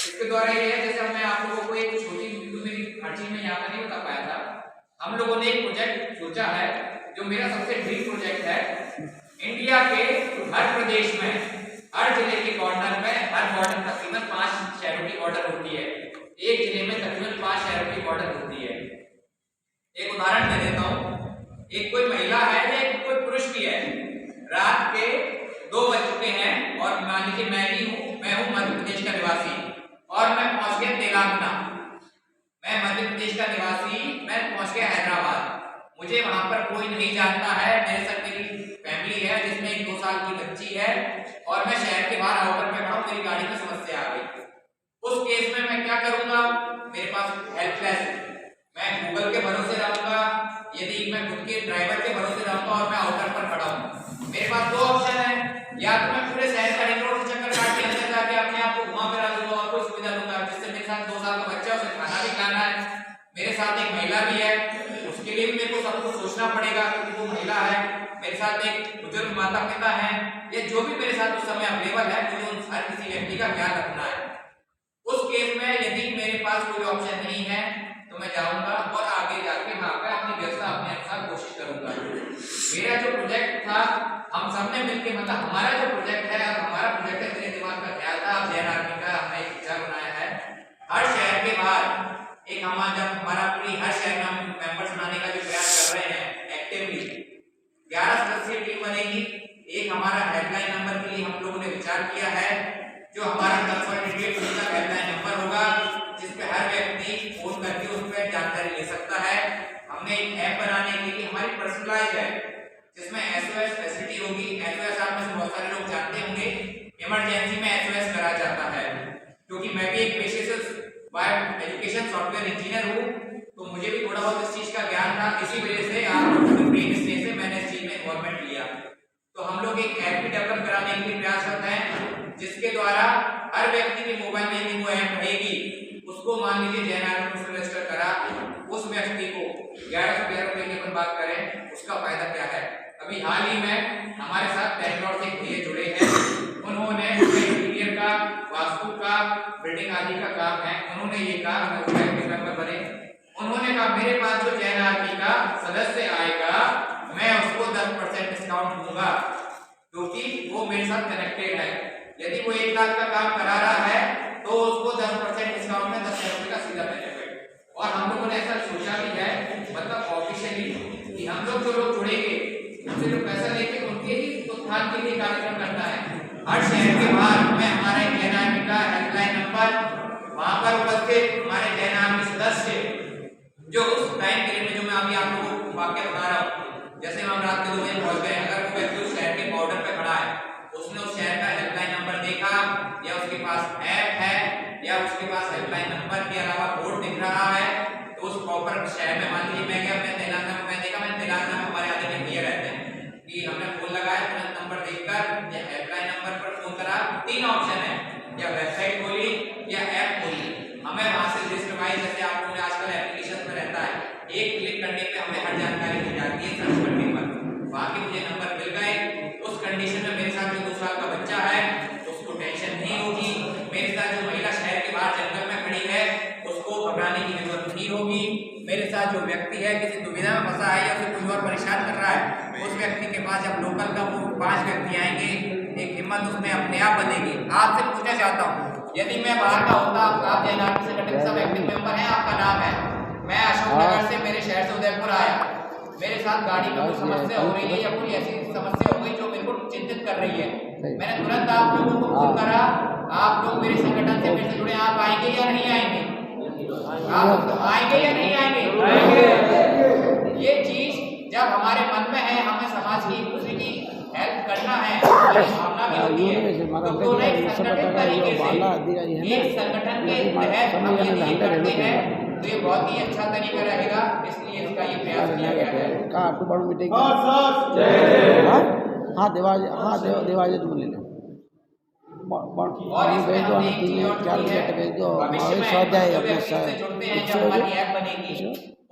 इसके द्वारा ये है, जैसे हमने आप लोगों को एक छोटी मेरी हर चीज में यहाँ पर नहीं बता पाया था, हम लोगों ने एक प्रोजेक्ट सोचा है जो मेरा सबसे ड्रीम प्रोजेक्ट है। इंडिया के हर प्रदेश में, हर जिले के बॉर्डर में, हर बॉर्डर तकरीबन 5 शहरों की बॉर्डर होती है। एक जिले में तकरीबन 5 शहरों की बॉर्डर होती है। एक उदाहरण दे देता हूँ, एक कोई महिला है या एक कोई पुरुष भी है, रात के 2 बज चुके हैं और मान लीजिए मैं हूँ मध्य प्रदेश का निवासी और मैं पहुंच गया तेलंगाना, मैं मध्य प्रदेश का निवासी, मैं पहुंच गया हैदराबाद, मुझे वहां पर कोई नहीं जानता है, मेरे साथ मेरी फैमिली है जिसमें एक 2 साल की बच्ची है और मैं शहर के बाहर आउटर में खड़ा हूं, मेरी गाड़ी में समस्या आ गई। उस केस में मैं क्या करूंगा, मेरे पास हेल्पलेस, मैं गूगल के भरोसे रहूंगा, यदि मैं खुद के ड्राइवर के भरोसे रहूंगा और मैं आउटर पर खड़ा हूं, मेरे पास 2 ऑप्शन है, या तो मैं पूरे शहर का रिंग रोड से चक्कर काट के अंदर जाके अपने आप को घुमा फिरा दूंगा और कोई सुविधा दूंगा, जिससे मेरे साथ 2 साल का बच्चा, उसे खाना भी खाना है, मेरे साथ एक महिला भी है, उसके लिए भी मेरे को सब कुछ सोचना पड़ेगा क्योंकि वो महिला है, मेरे साथ एक बुजुर्ग माता पिता है, या जो भी मेरे साथ उस समय अवेलेबल है, मुझे उन हर किसी व्यक्ति का ख्याल रखना है। उस केस में यदि मेरे पास कोई ऑप्शन नहीं है तो मैं जाऊंगा और आगे जाके वहां पे अपनी व्यवस्था अपने अनुसार कोशिश करूंगा। मेरा जो प्रोजेक्ट था, हम सबने मिलकर, मतलब हमारा जो प्रोजेक्ट है, अब हमारा प्रोजेक्ट है, मेरे दिमाग का ख्याल था, अब जैन आर्मी का हमने एक विचार बनाया है, हर शहर के बाहर एक हमारा पूरी हर शहर में हम मेंबर्स बनाने का जो प्रयास कर रहे हैं एक्टिवली, 11 सदस्यीय टीम बनेगी। एक हमारा हेल्पलाइन नंबर के लिए हम लोगों ने विचार किया है, जो हमारा कंसल्टेटिव हेल्पलाइन नंबर होगा, जिस पे हर व्यक्ति फोन करके उस पर जानकारी ले सकता है। हमने एक ऐप बनाने के लिए हमारी पर्सनलाइज्ड है, जिसमें एसओएस फैसिलिटी होगी। एसओएस आप में से बहुत सारे लोग जानते होंगे, इमरजेंसी में एसओएस करा जाता है, क्योंकि मैं भी एक पेशे से बायो एजुकेशन सॉफ्टवेयर इंजीनियर हूँ, तो मुझे भी थोड़ा बहुत इस चीज का ज्ञान था, इसी वजह से से मैंने इस चीज में इन्वॉल्वमेंट लिया। तो हम लोग एक ऐप भी डेवलप कराने के लिए प्रयासरत हैं, जिसके द्वारा हर व्यक्ति के मोबाइल में भी वो ऐप रहेगी, उसको मान लीजिए जैन आर्मी में रजिस्टर करा, उस व्यक्ति को 1111 रुपए की अपन बात करें, उसका फायदा क्या है। अभी हाल ही में हमारे साथ बैंगलोर से भैया जुड़े हैं, उन्होंने बिल्डिंग आदि का काम है, उन्होंने ये कहा हमें उसके मेंबर बने। उन्होंने कहा मेरे पास जो जैन आर्मी का सदस्य आएगा मैं उसको 10% डिस्काउंट दूंगा, क्योंकि वो मेरे साथ कनेक्टेड है। यदि वो 1 लाख का काम करा रहा है तो उसको 10% डिस्काउंट में 10,000 रुपये का सीधा बेनिफिट। और हम लोगों ने ऐसा सोचा भी है, मतलब ऑफिशियली, कि हम लोग जो लोग जुड़ेंगे उनसे जो पैसा लेके उनके ही उत्थान के लिए कार्यक्रम करना है। हर शहर के बाहर में हमारे जैन आर्मी का हेल्पलाइन नंबर, वहां पर उपस्थित हमारे जैन आर्मी सदस्य जो उस टाइम पीरियड में, जो मैं अभी आप लोगों को वाक्य बता रहा हूँ, जैसे हम रात के 2 बजे पहुंच गए, अगर वो व्यक्ति उस शहर के बॉर्डर पे खड़ा है, उसने उस शहर का हेल्पलाइन नंबर देखा, या उसके पास ऐप है, या उसके पास हेल्पलाइन नंबर के अलावा बोर्ड दिख रहा है, तो उस प्रॉपर शहर में, मान लीजिए मैं गया, मैं तेलंगाना में, मैं देखा, मैं तेलंगाना में हमारे आदरणीय भैया रहते हैं कि हमने फोन लगाया, तुरंत नंबर देखकर या हेल्पलाइन नंबर पर फोन करा। 3 ऑप्शन है, या वेबसाइट खोली या ऐप खोली, हमें वहां से लिस्ट वाइज, जैसे आप लोगों ने आजकल एप्लीकेशन में रहता है, एक क्लिक करने पे हमें हर जानकारी मिल जाती है सर्च करने पर। वहां के मुझे नंबर मिल गए। उस कंडीशन में मेरे साथ जो 2 साल का बच्चा है उसको टेंशन नहीं होगी, मेरे साथ जो महिला शहर के बाहर जंगल में खड़ी है उसको घबराने की जरूरत नहीं होगी, मेरे साथ जो व्यक्ति है किसी दुविधा में फंसा है या फिर कोई और परेशान कर रहा है, उस व्यक्ति के पास जब लोकल का वो 5 व्यक्ति आएंगे, एक हिम्मत उसमें अपने आप बनेगी। आपसे पूछना चाहता हूँ, यदि मैं बाहर का होता, आप जैन आर्मी संगठन सब एक्टिव मेंबर हैं, आपका नाम है, मैं अशोकनगर से, मेरे शहर से उदयपुर आया, मेरे साथ गाड़ी में कोई समस्या हो रही है या कोई ऐसी समस्या हो गई जो मेरे को चिंतित कर रही है, मैंने तुरंत आप लोगों को फोन करा, आप लोग मेरे संगठन से मेरे से जुड़े, आप आएंगे या नहीं आएंगे? आप आएंगे या नहीं आएंगे? ये चीज जब हमारे मन में है, हमें समाज की, दूसरे की हेल्प करना है, भावना भी होती है, तो क्यों नहीं संगठित तरीके से एक संगठन के तहत हम यदि ये करते हैं तो ये बहुत ही अच्छा तरीका रहेगा, इसलिए इसका ये प्रयास किया गया है। देवाज तुम ले लो और इसमें हमने एक चीज और की है, भविष्य में जो व्यक्ति से जुड़ते हैं, जब हमारी ऐप बनेगी,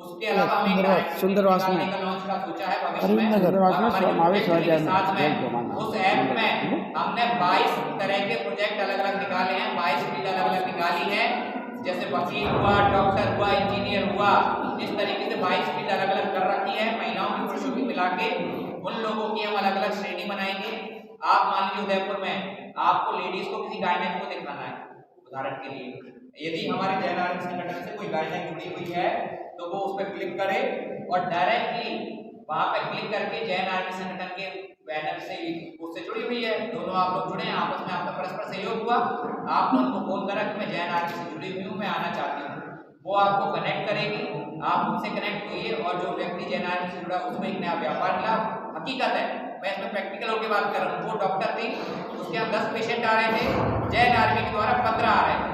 उसके अलावा हमें सुंदरवास में लॉन्च का सोचा है भविष्य में। साथ में उस ऐप में हमने 22 तरह के प्रोजेक्ट अलग अलग निकाले हैं, 22 फील्ड अलग अलग निकाली है, जैसे वकील हुआ, डॉक्टर हुआ, इंजीनियर हुआ, इस तरीके से 22 फील्ड अलग अलग कर रखी है, महिलाओं की पुरुषों की मिला के उन लोगों की हम अलग अलग श्रेणी बनाएंगे। आप मान लीजिए उदयपुर में आपको लेडीज को किसी गायनेक को दिखाना है, उदाहरण के लिए, यदि हमारे जैन आर्मी संगठन से कोई गायनेक जुड़ी हुई है तो वो उस पर क्लिक करे और डायरेक्टली वहां पे क्लिक करके जैन आर्मी संगठन के बैनर से उससे जुड़ी हुई है, दोनों आप लोग जुड़े हैं, आपस में आपका परस्पर सहयोग हुआ, आपने उनको फोन करा कि मैं जैन आर्मी से जुड़ी हुई हूँ, मैं आना चाहती हूँ, वो आपको कनेक्ट करेगी, आप उनसे कनेक्ट हुई और जो व्यक्ति जैन आर्मी से जुड़ा उसमें एक नया व्यापार मिला। हकीकत है, मैं इसमें प्रैक्टिकल होकर बात कर रहा हूँ, वो डॉक्टर थी, उसके यहाँ 10 पेशेंट आ रहे थे, जैन आर्मी के द्वारा 15 आ रहे थे,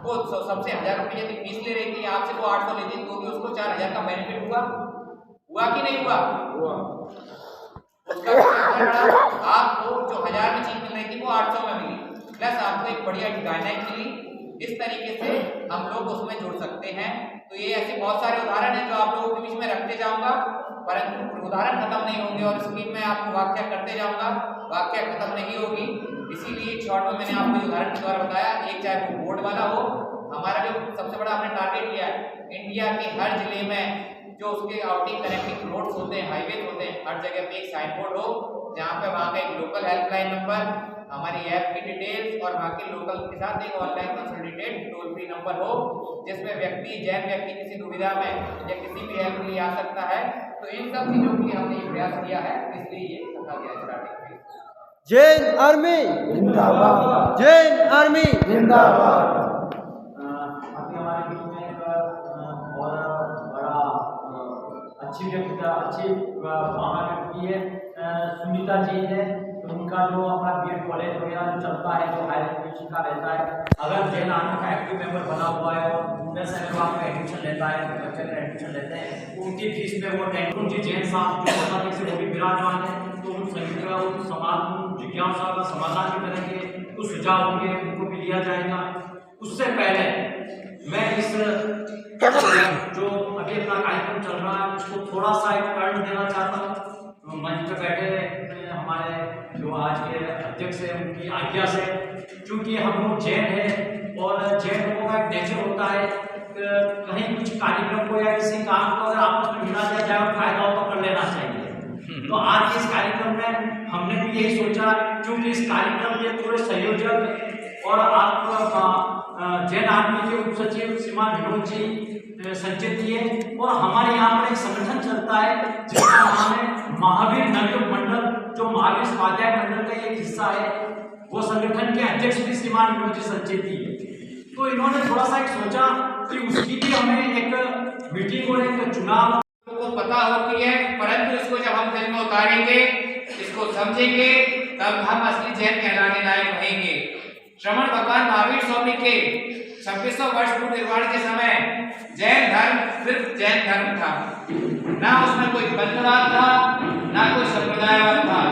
वो सबसे 1000 रुपये यदि फीस ले रही थी, आपसे वो 800 लेती तो भी उसको 4000 का बेनिफिट हुआ कि नहीं हुआ? उसका आपको जो 1000 में चीज मिल रही थी वो 800 में मिली, प्लस आपको एक बढ़िया गायनेक मिली। इस तरीके से हम लोग उसमें जुड़ सकते हैं। तो ये ऐसे बहुत सारे उदाहरण हैं जो आप लोगों के बीच में रखते जाऊंगा, परंतु उदाहरण खत्म नहीं होंगे और स्क्रीन में आपको वाक्य करते जाऊंगा, वाक्य खत्म नहीं होगी, इसीलिए शॉर्ट में मैंने आपको उदाहरण के द्वारा बताया। एक चाहे वो बोर्ड वाला हो, हमारा जो सबसे बड़ा हमने टारगेट लिया है इंडिया के हर जिले में जो उसके आउटिंग कनेक्टिंग रोड्स होते हैं, हाईवे होते हैं, हर जगह पे एक साइन बोर्ड हो जहाँ पे वहाँ का एक लोकल हेल्पलाइन नंबर, हमारी ऐप की डिटेल्स और वहाँ के लोकल के साथ एक ऑनलाइन कंसल्टेटेड टोल फ्री नंबर हो जिसमें व्यक्ति जैन व्यक्ति किसी दुविधा में या किसी भी हेल्प के लिए आ सकता है। तो इन सब चीजों के लिए हमने ये प्रयास किया है, इसलिए ये रखा गया स्टार्टिंग में। जैन आर्मी जिंदाबाद, जैन आर्मी जिंदाबाद। अभी हमारे बीच में एक बहुत बड़ा अच्छी व्यक्ति, अच्छी भावना व्यक्त की है सुनीता जी है। तो उनका जो अपना बीएड कॉलेज वगैरह जो चलता है, जो हायर एजुकेशन का रहता है, अगर जैन आर्मी का एक्टिव मेंबर बना हुआ है और 10 साल का एडमिशन लेता है, बच्चे का एडमिशन लेते हैं, उनकी फीस में वो टेंशन जी जैन साहब जो समाज से वो भी विराजमान है, तो उन सभी का उन समाज जिज्ञासा का समाधान भी करेंगे, कुछ सुझाव होंगे उनको भी लिया जाएगा। उससे पहले मैं इस जो अभी अपना कार्यक्रम चल रहा है उसको थोड़ा सा एक टर्न देना चाहता हूँ। मंच पे बैठे हमारे जो आज के अध्यक्ष है उनकी आज्ञा से, क्योंकि हम लोग जैन हैं और जैन लोगों का एक नेचर होता है कहीं कुछ कार्यक्रम को या किसी काम को अगर आपस में मिला दिया जाए और फायदा हो तो कर लेना चाहिए। तो आज के इस कार्यक्रम में हमने भी यही सोचा, क्योंकि इस कार्यक्रम के पूरे संयोजक और आप जैन आर्मी के उप सचिव श्रीमान विनोद जी संचित किए, और हमारे यहाँ पर एक संगठन चलता है जिसका नाम है महावीर नवयुग मंडल, जो महावीर स्वाध्याय मंडल का एक हिस्सा है। वो संगठन के अध्यक्ष भी श्रीमान विनोद जी संचित थी। तो इन्होंने थोड़ा सा एक सोचा कि उसकी भी हमें एक मीटिंग और एक चुनाव को पता होती है, परंतु इसको जब हम दिल में उतारेंगे, इसको समझेंगे, तब हम असली जैन कहलाने लायक रहेंगे। श्रमण भगवान महावीर स्वामी के 2600 वर्ष पूर्व निर्वाण के समय जैन धर्म सिर्फ जैन धर्म था, ना उसमें कोई बंधवाद था, ना कोई संप्रदायवाद था।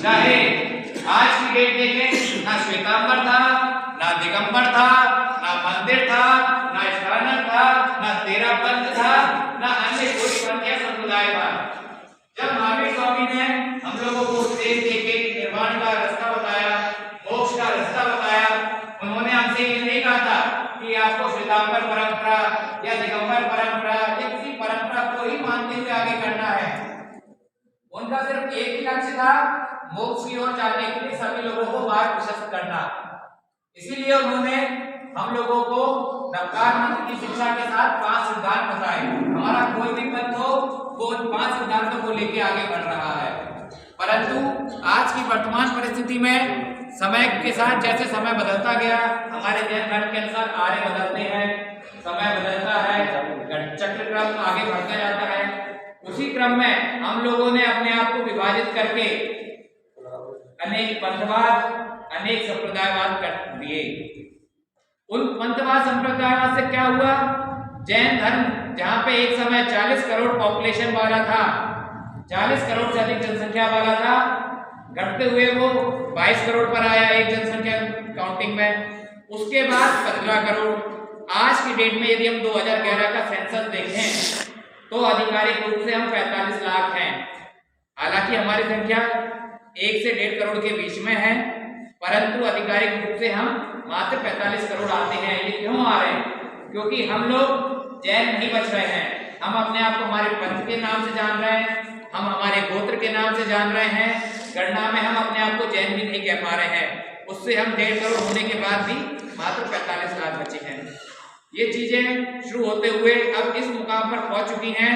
चाहे आज की डेट देखें, ना श्वेतांबर था, ना दिगंबर था, ना मंदिर था, ना स्थानक था, ना तेरा पंथ था, ना अन्य कोई पंथ या संप्रदाय था। जब महावीर स्वामी ने हम लोगों को उपदेश देके निर्वाण का रास्ता बताया, मोक्ष का रास्ता बताया, उन्होंने हमसे ये नहीं कहा था कि आपको श्वेतांबर परंपरा या दिगंबर परंपरा या किसी परंपरा को ही मानते हुए आगे करना है। उनका सिर्फ एक ही लक्ष्य था, मोक्ष की ओर जाने के लिए सभी लोगों को मार्ग प्रशस्त करना। इसीलिए उन्होंने हम लोगों को नवकार मंत्र की शिक्षा के साथ 5 सिद्धांत बताए। हमारा कोई भी पंथ हो वो उन 5 सिद्धांतों को लेके आगे बढ़ रहा है। परंतु आज की वर्तमान परिस्थिति में समय के साथ जैसे समय बदलता गया, हमारे जैन धर्म के अनुसार आर्य बदलते हैं, समय बदलता है, चक्रक्रम आगे बढ़ता जाता है। उसी क्रम में हम लोगों ने अपने आप को विभाजित करके अनेक पंथवाद, अनेक संप्रदायवाद कर दिए। उन पंथवाद संप्रदायवाद से क्या हुआ? जैन धर्म जहाँ पे एक समय 40 करोड़ पॉपुलेशन वाला था, 40 करोड़ से अधिक जनसंख्या वाला था, घटते हुए वो 22 करोड़ पर आया एक जनसंख्या काउंटिंग में। उसके बाद 15 करोड़। आज की डेट में यदि हम 2011 का सेंसस देखें तो आधिकारिक रूप से हम 45 लाख हैं। हालांकि हमारी संख्या 1 से 1.5 करोड़ के बीच में है, परंतु आधिकारिक रूप से हम मात्र 45 करोड़ आते हैं। ये क्यों आ रहे हैं? क्योंकि हम लोग जैन नहीं बच रहे हैं। हम अपने आप को हमारे पंथ के नाम से जान रहे हैं, हम हमारे गोत्र के नाम से जान रहे हैं, गणना में हम अपने आप को जैन भी नहीं कह पा रहे हैं। उससे हम 1.5 करोड़ होने के बाद भी मात्र 45 लाख बचे हैं। ये चीजें शुरू होते हुए अब इस मुकाम पर पहुंच चुकी हैं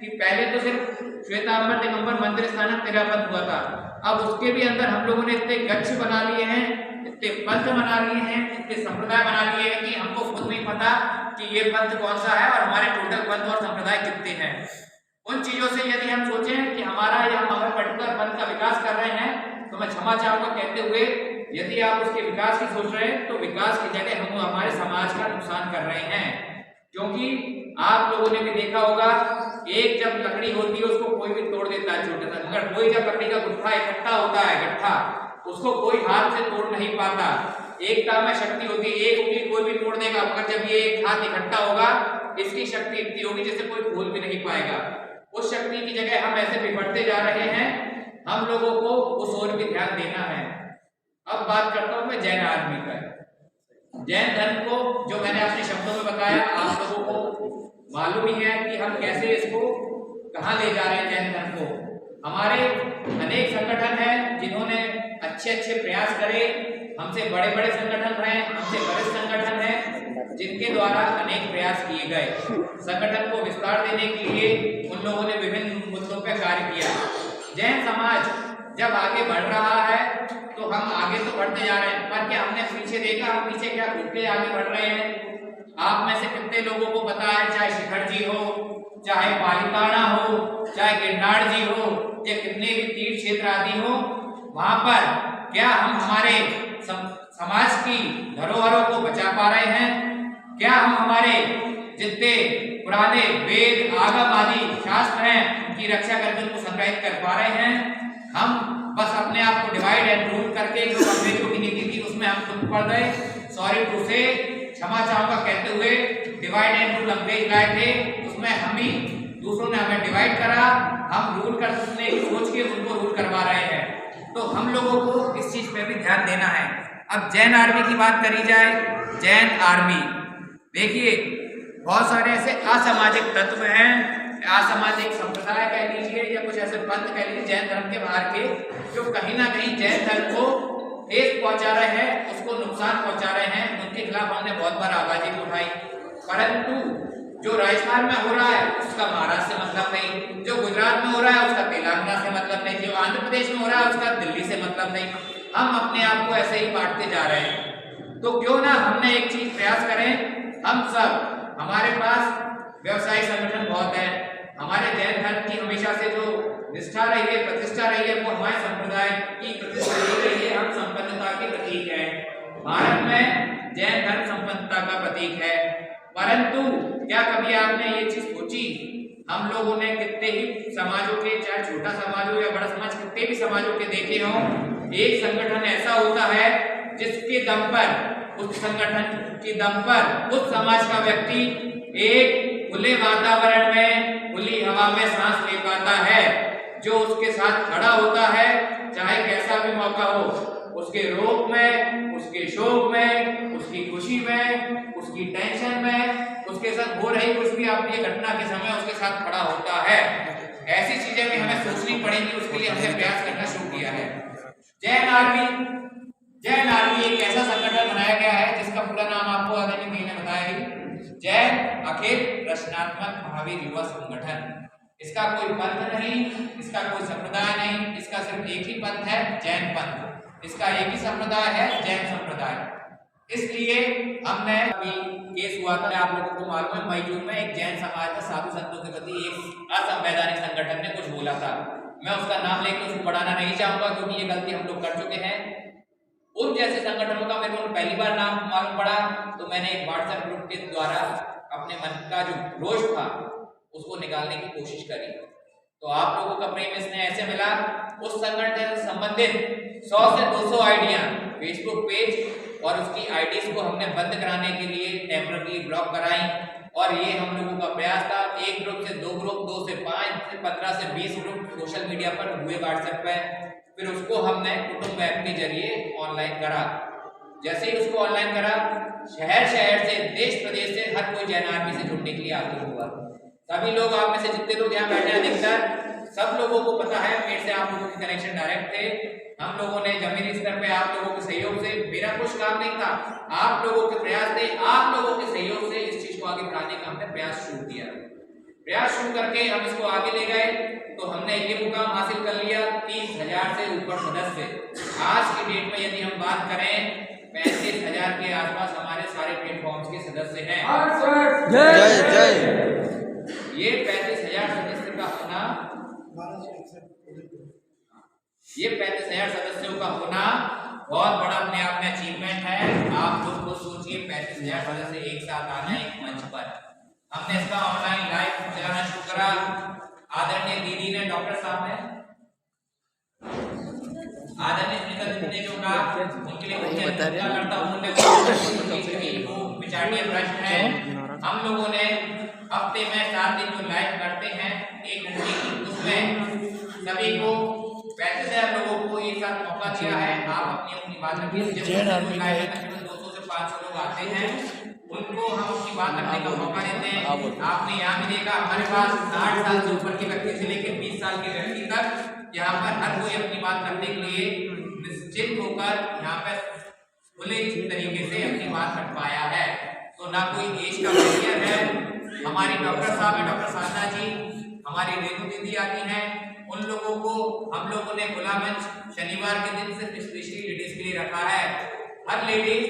कि पहले तो सिर्फ श्वेतांबर दिगंबर मंदिर स्थानक तेरा पंथ हुआ था, अब उसके भी अंदर हम लोगों ने इतने गच्छ बना लिए हैं, इतने पंथ बना लिए हैं, इतने संप्रदाय बना लिए हैं कि हमको खुद नहीं पता कि ये पंथ कौन सा है और हमारे टोटल पंथ और संप्रदाय कितने हैं। उन चीजों से यदि हम सोचें कि हमारा या हम अगर पर्टिकुलर पंथ का विकास कर रहे हैं तो मैं क्षमा चाहूंगा कहते हुए, यदि आप उसके विकास की सोच रहे हैं तो विकास की जगह हम हमारे समाज का नुकसान कर रहे हैं। क्योंकि आप लोगों ने भी देखा होगा, एक जब लकड़ी होती है उसको कोई भी तोड़ देता है छोटा सा, मगर कोई जब लकड़ी का गुट्ठा इकट्ठा होता है गट्ठा, उसको कोई हाथ से तोड़ नहीं पाता। एकता में शक्ति होती है, एक उंगली कोई भी तोड़ देगा, मगर जब ये एक हाथ इकट्ठा होगा इसकी शक्ति इतनी होगी जैसे कोई खोल भी नहीं पाएगा। उस शक्ति की जगह हम ऐसे बिखरते जा रहे हैं, हम लोगों को उस ओर भी ध्यान देना है। अब बात करता हूं मैं जैन आर्मी का। जैन धर्म को जो मैंने अपने शब्दों में बताया, आप लोगों को मालूम ही है कि हम कैसे इसको कहाँ ले जा रहे हैं। जैन धर्म को हमारे अनेक संगठन हैं जिन्होंने अच्छे अच्छे प्रयास करे, हमसे बड़े बड़े संगठन हैं, हमसे वरिष्ठ संगठन हैं जिनके द्वारा अनेक प्रयास किए गए। संगठन को विस्तार देने के लिए उन लोगों ने विभिन्न मुद्दों पर कार्य किया। जैन समाज जब आगे बढ़ रहा है तो हम आगे तो बढ़ते जा रहे हैं, पर क्या हमने पीछे देखा हम पीछे क्या घुटते आगे बढ़ रहे हैं? आप में से कितने लोगों को पता है, चाहे शिखर जी हो, चाहे पालिताना हो, चाहे गिरनार जी हो, या कितने भी तीर्थ क्षेत्र आदि हो, वहां पर क्या हम हमारे समाज की धरोहरों को बचा पा रहे हैं? क्या हम हमारे जितने पुराने वेद आगम आदि शास्त्र हैं उनकी रक्षा करके उनको संग्रहित कर पा रहे हैं? हम बस अपने आप को डिवाइड एंड रूल करके जो अंग्रेजों की नीति थी उसमें हम खुद पड़ गए। सॉरी टू से, क्षमा चाहूंगा कहते हुए, डिवाइड एंड रूल अंग्रेज लाए थे, उसमें हम ही दूसरों ने हमें डिवाइड करा, हम रूल कर सकने की सोच के उनको रूल करवा रहे हैं। तो हम लोगों को इस चीज पे भी ध्यान देना है। अब जैन आर्मी की बात करी जाए, जैन आर्मी देखिए बहुत सारे ऐसे असामाजिक तत्व हैं, असामाजिक संप्रदाय कह लीजिए या कुछ ऐसे पंथ कह लीजिए जैन धर्म के बाहर के, जो कहीं ना कहीं जैन धर्म को ठेस पहुंचा रहे हैं, उसको नुकसान पहुंचा रहे हैं। उनके खिलाफ हमने बहुत बार आवाजें भी उठाई, परंतु जो राजस्थान में हो रहा है उसका महाराष्ट्र से मतलब नहीं, जो गुजरात में हो रहा है उसका तेलंगाना से मतलब नहीं, जो आंध्र प्रदेश में हो रहा है उसका दिल्ली से मतलब नहीं। हम अपने आप को ऐसे ही बांटते जा रहे हैं। तो क्यों ना हमने एक चीज प्रयास करें, हम सब, हमारे पास व्यवसायिक संगठन बहुत है, हमारे जैन धर्म की हमेशा से जो निष्ठा रही है, प्रतिष्ठा रही है, वो हमारे संप्रदाय की प्रतिष्ठा रही है। हम संपन्नता के प्रतीक है, भारत में जैन धर्म संपन्नता का प्रतीक है। परंतु क्या कभी आपने ये चीज सोची, हम लोगों ने कितने ही समाजों के, चाहे छोटा समाज हो या बड़ा समाज, कितने भी समाजों के देखे हों, एक संगठन ऐसा होता है जिसके दम पर, उस संगठन के दम पर उस समाज का व्यक्ति एक खुले वातावरण में, खुली हवा में सांस ले पाता है। जो उसके साथ खड़ा होता है, चाहे कैसा भी मौका हो, उसके रोग में, उसके शोक में, उसकी खुशी में, उसकी टेंशन में, उसके साथ हो रही कुछ भी अप्रिय घटना के समय उसके साथ खड़ा होता है। ऐसी चीजें भी हमें सोचनी पड़ेंगी, उसके लिए हमने प्रयास करना शुरू किया है। जैन आर्मी, जैन आर्मी एक ऐसा संगठन बनाया गया है जिसका पूरा नाम आपको आदरणीय जी ने बताया ही, जैन अखिल रचनात्मक महावीर युवा संगठन। इसका कोई पंथ नहीं, इसका कोई संप्रदाय नहीं, इसका सिर्फ एक ही पंथ है, जैन पंथ। इसका एक ही संप्रदाय है, जैन संप्रदाय। इसलिए हमने अभी केस हुआ था, आप लोगों को मालूम है, मई जून में एक जैन समाज में साधु संतों के प्रति एक असंवैधानिक संगठन ने कुछ बोला था। मैं उसका नाम लेकर उसको बढ़ाना नहीं चाहूंगा क्योंकि ये गलती हम लोग कर चुके हैं। उन जैसे संगठनों का मेरे को पहली बार नाम मालूम पड़ा तो मैंने एक व्हाट्सएप ग्रुप के द्वारा अपने मन का जो रोष था उसको निकालने की कोशिश करी। तो आप लोगों का प्रेम इसने ऐसे मिला, उस संगठन से संबंधित 100 से 200 आईडियां फेसबुक पेज और उसकी आईडीज को हमने बंद कराने के लिए टेम्पररी ब्लॉक कराई। और ये हम लोगों का प्रयास था, एक ग्रुप से 2 ग्रुप, 2 से 5 से 15 से 20 ग्रुप सोशल मीडिया पर हुए व्हाट्सएप पे। फिर उसको हमने कुटुंब ऐप के जरिए ऑनलाइन करा। जैसे ही उसको ऑनलाइन करा, शहर शहर से, देश प्रदेश से हर कोई जैन आर्मी से जुड़ने के लिए आतुर हुआ। सभी लोग, आप में से जितने लोग यहाँ बैठे हैं, अधिकतर सब लोगों को पता है, मेरे से आप लोगों के कनेक्शन डायरेक्ट थे। हम लोगों ने जमीनी स्तर पे आप लोगों के सहयोग से, मेरा कुछ काम नहीं था, आप लोगों के प्रयास थे, आप लोगों के सहयोग से इस चीज को आगे बढ़ाने का हमने प्रयास शुरू किया। प्रयास शुरू करके हम इसको आगे ले गए तो हमने ये मुकाम हासिल कर लिया, 30,000 से ऊपर सदस्य। आज की डेट में यदि हम बात करें, 35,000 के आसपास हमारे सारे प्लेटफॉर्म्स के सदस्य हैं। जय जय। ये 35,000 सदस्य का होना, ये 35,000 सदस्यों का होना बहुत बड़ा अपने आप में अचीवमेंट है। आप लोग को सोचिए, 35,000 सदस्य एक साथ आना एक मंच पर। हमने इसका ऑनलाइन लाइव चलाना शुरू करा। आदरणीय दीदी ने, डॉक्टर साहब ने, आदरणीय सुनीता ने जो कहा उनके लिए करता उन्होंने विचारणीय प्रश्न है। हम लोगों ने हफ्ते में 7 दिन जो लाइव करते हैं 1 घंटे की, उसमें सभी को 35,000 लोगों को एक साथ मौका दिया है। आप अपनी अपनी बात रखिए। जब तकरीबन 200 से 500 लोग आते हैं उनको हम अपनी बात रखने का मौका देते हैं। आपने यहाँ भी देखा, हमारे पास 60 साल से ऊपर के व्यक्ति से लेकर 20 साल के व्यक्ति तक यहाँ पर हर कोई अपनी बात रखने के लिए निश्चित होकर यहाँ पर खुले तरीके से अपनी बात रख पाया है। तो ना कोई एज का बैरियर है। हमारी डॉक्टर साहब है, डॉक्टर साधना जी, हमारी रेणु दीदी आती हैं, उन लोगों को हम लोगों ने खुला मंच शनिवार के दिन सिर्फ स्पेशली लेडीज के लिए रखा है। हर लेडीज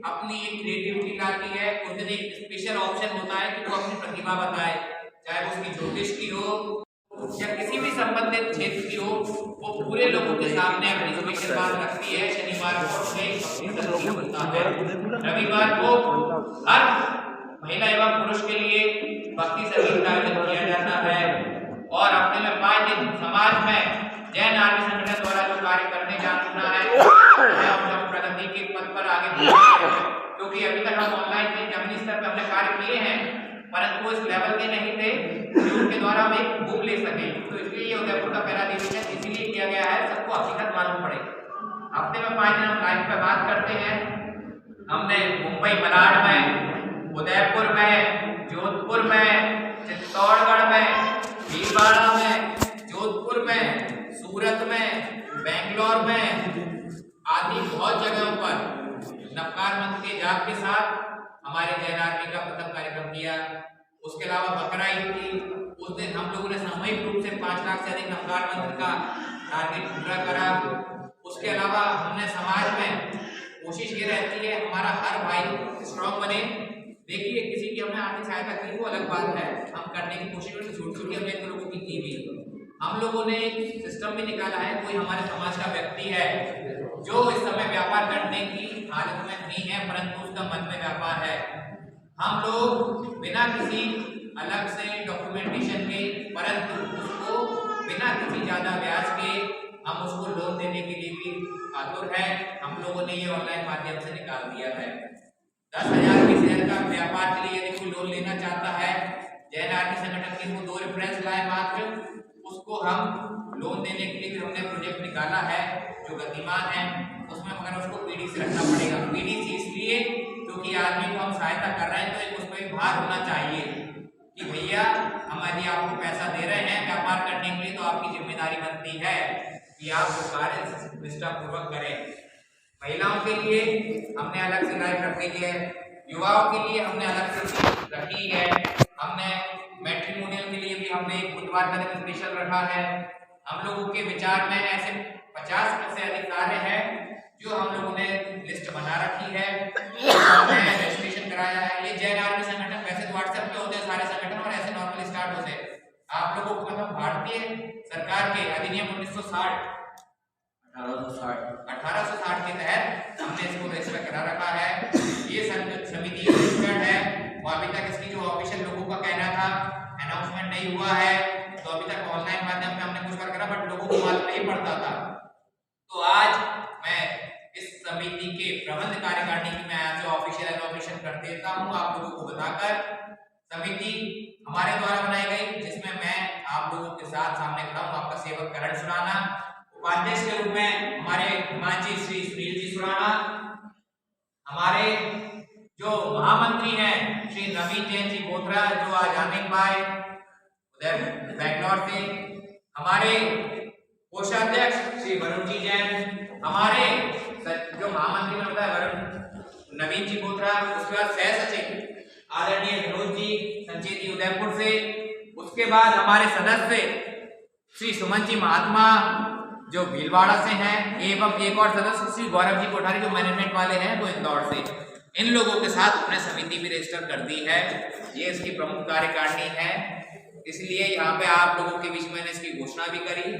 अपनी एक क्रिएटिविटी लाती है, उस दिन एक स्पेशल ऑप्शन होता है कि वो अपनी प्रतिभा बताए, चाहे वो उसकी ज्योतिष की हो या किसी भी संबंधित क्षेत्र की हो, वो पूरे लोगों के सामने अपनी स्पेशल बात रखती है। शनिवार को होता है, रविवार को हर महिला एवं पुरुष के लिए भक्ति संगीत का आयोजन किया जाता है। और अपने में 5 दिन समाज में जैन आर्मी संगठन द्वारा जो कार्य करने जाना है, हम प्रगति के पथ पर आगे बढ़े हैं। क्योंकि अभी तक हम ऑनलाइन के जमीनी स्तर पर हमने कार्य किए हैं, परंतु वो इस लेवल के नहीं थे कि उनके द्वारा हम एक बुक ले सके। तो इसलिए ये उदयपुर का पहला डिवीजन इसीलिए किया गया है, सबको हकीकत मालूम पड़े। हफ्ते में 5 दिन हम लाइव पे बात करते हैं। हमने मुंबई मलाड में, उदयपुर में, जोधपुर में, चित्तौड़गढ़ में, भीलवाड़ा में, जोधपुर में, सूरत में, बेंगलोर में आदि बहुत जगहों पर नवकार मंत्र के जाप के साथ हमारे जैन आर्मी का प्रथम कार्यक्रम किया। उसके अलावा बकरा ईद थी, उस दिन हम लोगों ने सामूहिक रूप से 5 लाख से अधिक नवकार मंत्र का टारगेट पूरा करा। उसके अलावा हमने समाज में कोशिश ये रहती है हमारा हर भाई स्ट्रॉन्ग बने। देखिए किसी की हमने आर्थिक सहायता की वो अलग बात है, हम करने की कोशिश में छोटी हमने तो लोगों की भी। हम लोगों ने एक सिस्टम भी निकाला है, कोई हमारे समाज का व्यक्ति है जो इस समय व्यापार करने की हालत में नहीं है परंतु उसका मन में व्यापार है, हम लोग बिना किसी अलग से डॉक्यूमेंटेशन के परंतु उसको बिना किसी ज्यादा ब्याज के हम उसको लोन देने के लिए भी आतुर है। हम लोगों ने ये ऑनलाइन माध्यम से निकाल दिया है। 10,000 की शेयर का व्यापार के लिए यदि कोई लोन लेना चाहता है, जैन आर्मी संगठन के वो 2 रेफरेंस लाए मात्र, उसको हम लोन देने के लिए हमने प्रोजेक्ट निकाला है जो गतिमान है। उसमें मगर उसको पीडी से रखना पड़ेगा। पीडी से इसलिए क्योंकि आदमी को हम सहायता कर रहे हैं तो एक उसको एक भार होना चाहिए कि भैया हम यदि आपको पैसा दे रहे हैं व्यापार करने के लिए तो आपकी जिम्मेदारी बनती है कि आप वो कार्य निष्ठापूर्वक करें। महिलाओं के लिए हमने अलग से लाइफ रखी है, युवाओं के लिए हमने अलग से रखी है। हमने मैट्रिमोनियल के लिए भी हमने एक बुधवार का दिन स्पेशल रखा है। हम लोगों के विचार में ऐसे 50 से अधिक कार्य है जो हम लोगों ने लिस्ट बना रखी है, हमने रजिस्ट्रेशन कराया है। ये जैन आर्मी संगठन वैसे तो व्हाट्सएप पे होते हैं सारे संगठन और ऐसे नॉर्मल स्टार्ट होते हैं। आप लोगों को मतलब भारतीय सरकार के अधिनियम 1960 1860 के तहत हमने इसको रजिस्टर करा रखा है। ये समिति रजिस्टर्ड है और अभी तक इसकी जो ऑफिशियल लोगों का कहना था अनाउंसमेंट नहीं हुआ है, तो अभी तक ऑनलाइन माध्यम पे हमने कुछ बार करा बट लोगों को मालूम नहीं पड़ता था। तो आज मैं इस समिति के प्रबंध कार्यकारिणी की मैं आज ऑफिशियल इनॉग्रेशन कर देता हूँ आप लोगों को बताकर। समिति हमारे द्वारा बनाई गई जिसमें मैं आप लोगों के साथ सामने खड़ा हूँ आपका सेवक करण सुराना। उपाध्यक्ष के रूप में हमारे हिमांशी श्री सुनील जी सुराना, हमारे जो महामंत्री हैं श्री नवीन जैन जी बोथरा जो आज आने पाए उधर बैंगलोर से, हमारे कोषाध्यक्ष श्री वरुण जी जैन, हमारे जो महामंत्री ने बताया वरुण नवीन जी बोथरा, उसके बाद सह सचिव आदरणीय विनोद जी संचेत जी उदयपुर से, उसके बाद हमारे सदस्य श्री सुमन जी महात्मा जो भीलवाड़ा से हैं एवं एक और सदस्य श्री गौरव जी कोठारी जो मैनेजमेंट वाले हैं वो इंदौर से। इन लोगों के साथ हमने समिति भी रजिस्टर कर दी है। ये इसकी प्रमुख कार्यकारिणी है, इसलिए यहाँ पे आप लोगों के बीच में इसकी घोषणा भी करी।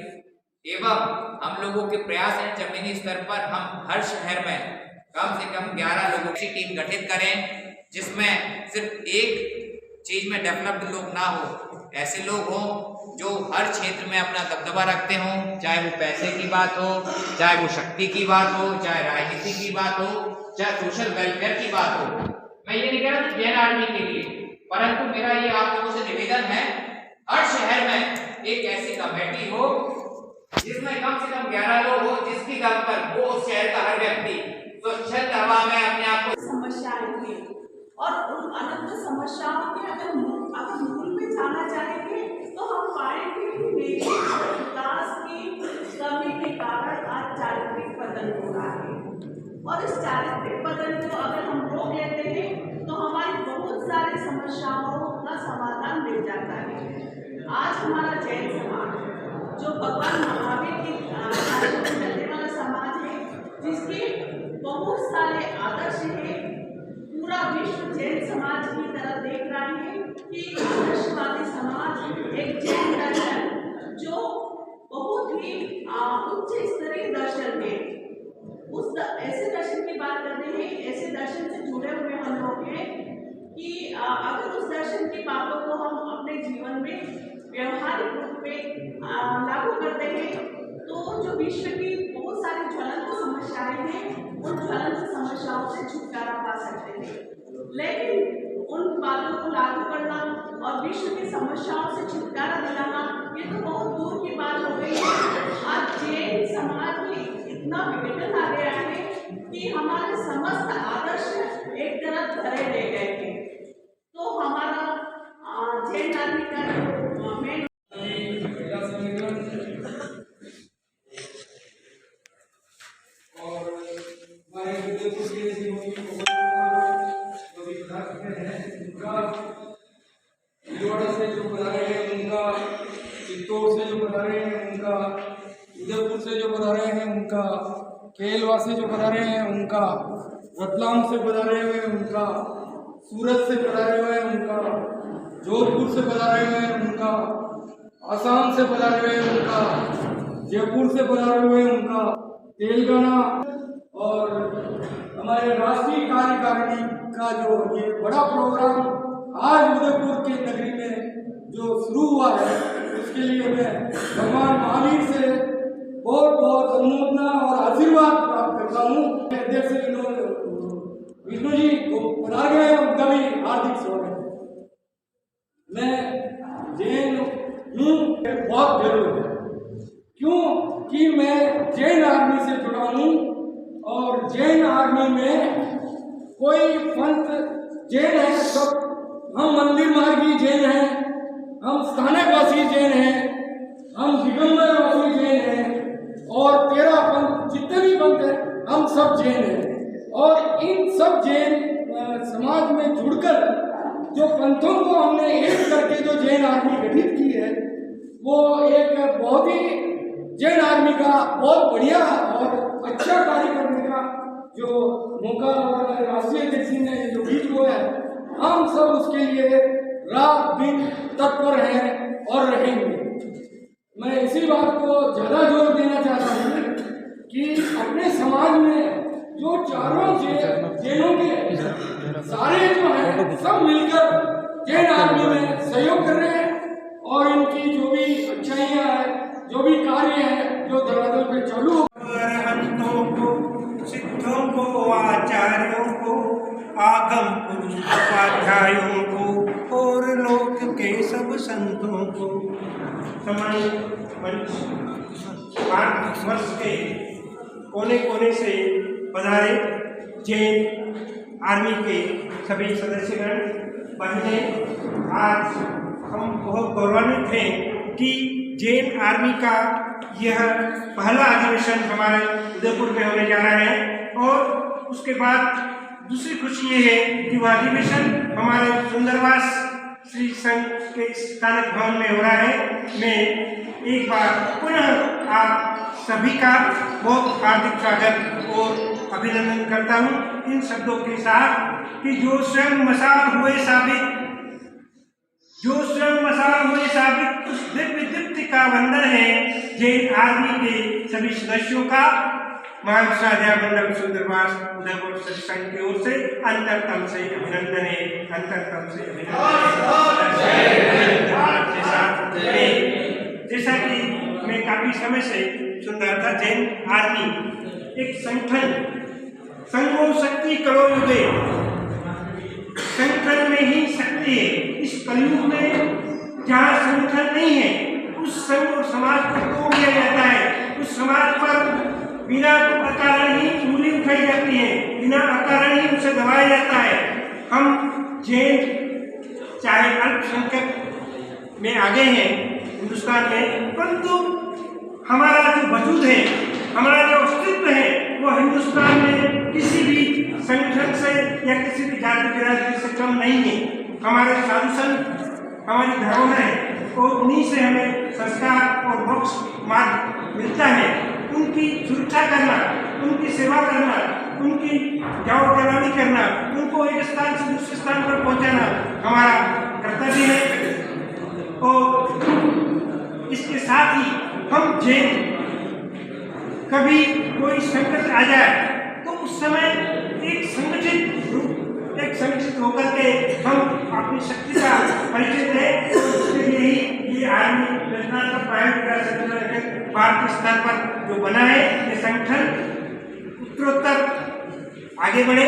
एवं हम लोगों के प्रयास हैं जमीनी स्तर पर हम हर शहर में कम से कम 11 लोगों की टीम गठित करें जिसमें सिर्फ एक चीज में डेवलप्ड लोग ना हो, ऐसे लोग हों जो हर क्षेत्र में अपना दबदबा रखते हों, चाहे वो पैसे की बात हो, चाहे वो शक्ति की बात हो, चाहे राजनीति की बात हो, चाहे सोशल वेलफेयर की बात हो। मैं ये नहीं कह रहा जैन आर्मी के लिए, परंतु मेरा ये आप लोगों से निवेदन है हर शहर में एक ऐसी कमेटी हो जिसमें कम से कम 11 लोग हो जिसकी दम पर वो उस शहर का हर व्यक्ति स्वच्छ हवा में अपने आप को समस्याएं थी और उन अनंत समस्याओं के अगर मूल में जाना चाहेंगे तो हम पाएंगे कि विकास की कमी के कारण आज चारित्रिक पतन हो रहा है और इस चारित्रिक पतन को अगर हम रोक लेते हैं तो हमारी बहुत सारी समस्याओं का समाधान मिल जाता है। आज हमारा जैन समाज जो भगवान महावीर की चलने वाला समाज है जिसके बहुत सारे आदर्श हैं, पूरा विश्व जैन समाज की तरफ देख रहा है कि आदर्शवादी समाज एक जैन दर्शन जो बहुत ही उच्च स्तरीय दर्शन है उस ऐसे दर्शन की बात करते हैं। ऐसे दर्शन से जुड़े हुए हम लोग हैं कि अगर उस दर्शन की बातों को हम अपने जीवन में व्यवहारिक रूप में लागू करते हैं तो जो विश्व की बहुत सारी ज्वलंत समस्याएं हैं उन ज्वलंत समस्याओं से छुटकारा पा सकते हैं। लेकिन उन बातों को लागू करना और विश्व की समस्याओं से छुटकारा दिलाना, ये तो बहुत दूर की बात हो गई है। आज जैन समाज में इतना विघटन आ गया है कि हमारे समस्त आदर्श एक तरफ धरे रह गए हैं। तो हमारा जैन आदमी का जो मेन से जो बता रहे हैं उनका, चित्तौड़ से जो बता रहे हैं उनका, उदयपुर से जो बता रहे हैं उनका, केलवा से जो बता रहे हैं उनका, रतलाम से बता रहे हैं उनका, सूरत से बता रहे हैं उनका, जोधपुर से बता रहे हैं उनका, आसाम से बता रहे हैं उनका, जयपुर से बता रहे हैं उनका, तेलंगाना और हमारे राष्ट्रीय कार्यकारिणी का जो ये बड़ा प्रोग्राम आज उदयपुर के नगरी में जो शुरू हुआ है, उसके लिए मैं भगवान महावीर से बहुत बहुत अनुमोदना और आशीर्वाद प्राप्त करता हूँ। अध्यक्ष विष्णु जी को बता गए हैं, उनका भी हार्दिक स्वागत है। मैं जैन हूँ, बहुत गर्व है क्योंकि मैं जैन आर्मी से जुड़ा हूँ और जैन आर्मी में कोई पंथ जैन है, सब हम मंदिर मार्गी जैन हैं, हम स्थानकवासी जैन हैं, हम दिगंबरवासी जैन हैं और 13 पंथ जितने भी पंथ हैं हम सब जैन हैं। और इन सब जैन समाज में जुड़कर जो पंथों को हमने एक करके जो जैन आर्मी गठित की है, वो एक बहुत ही जैन आर्मी का बहुत बढ़िया और अच्छा कार्य करने का जो मौका और राष्ट्रीय अध्यक्ष ने जो बीच बोया है, हम सब उसके लिए रात दिन तत्पर हैं और रहेंगे। मैं इसी बात को ज़्यादा जोर देना चाहता हूँ कि अपने समाज में जो चारों जैनों के सारे जो हैं सब मिलकर जैन आर्मी में सहयोग कर रहे हैं और इनकी जो भी अच्छाइयाँ हैं, जो भी कार्य हैं, जो धरातल पे चालू अरहंतों को, सिद्धों को, आचार्यों को, आगम पुरुष उपाध्यायों को और लोक के सब संतों को, समय भारतवर्ष के कोने कोने से पधारे जैन आर्मी के सभी सदस्यगण, बहने, आज हम बहुत गौरवान्वित हैं कि जैन आर्मी का यह पहला अधिवेशन हमारे उदयपुर में होने जा रहा है। और उसके बाद दूसरी खुशी ये है कि वह अधिवेशन हमारे सुंदरवास श्री संघ के स्थानक भवन में हो रहा है। मैं एक बार पुनः आप सभी का बहुत हार्दिक स्वागत और अभिनंदन करता हूँ इन शब्दों के साथ कि जो स्वयं मसाल हुए साबित उस दिव्य दीप्ति का वंदन है जैन आर्मी के सभी सदस्यों का। महाविश्वाध्याय मंडल सुंदरवास उदयपुर संघ की ओर से अंतरतम से अभिनंदन है, अंतरतम से जैसा कि मैं काफी समय से सुन रहा था, जैन आर्मी एक संगठन, संगो शक्ति करो युगे, संगठन में ही शक्ति है। इस कलयुग में जहाँ संगठन नहीं है उस संघ और समाज को तोड़ दिया जाता है, उस समाज पर बिना अकारण ही उंगली उठाई जाती है, बिना अकारण ही उसे दबाया जाता है। हम जैन चाहे अल्पसंख्यक में आगे हैं हिंदुस्तान में, परंतु हमारा जो वजूद है, हमारा जो अस्तित्व है, वो हिंदुस्तान में किसी भी संगठन से या किसी भी जाति बिरादरी से कम नहीं है। हमारे साधु संत हमारी धरोहर है और उन्हीं से हमें संस्कार और मोक्ष मार्ग मिलता है। उनकी सुरक्षा करना, उनकी सेवा करना, उनकी जाओ जलानी करना, उनको एक स्थान से दूसरे स्थान पर पहुंचाना हमारा कर्तव्य है। और इसके साथ ही हम जैन कभी कोई संकट आ जाए तो उस समय एक संगठित होकर के हम अपनी शक्ति का परिचय दें। उसके लिए ही ये आर्मी योजना का प्राइवेट भारतीय स्तर पर जो बना है, ये संगठन उत्तरोत्तर आगे बढ़े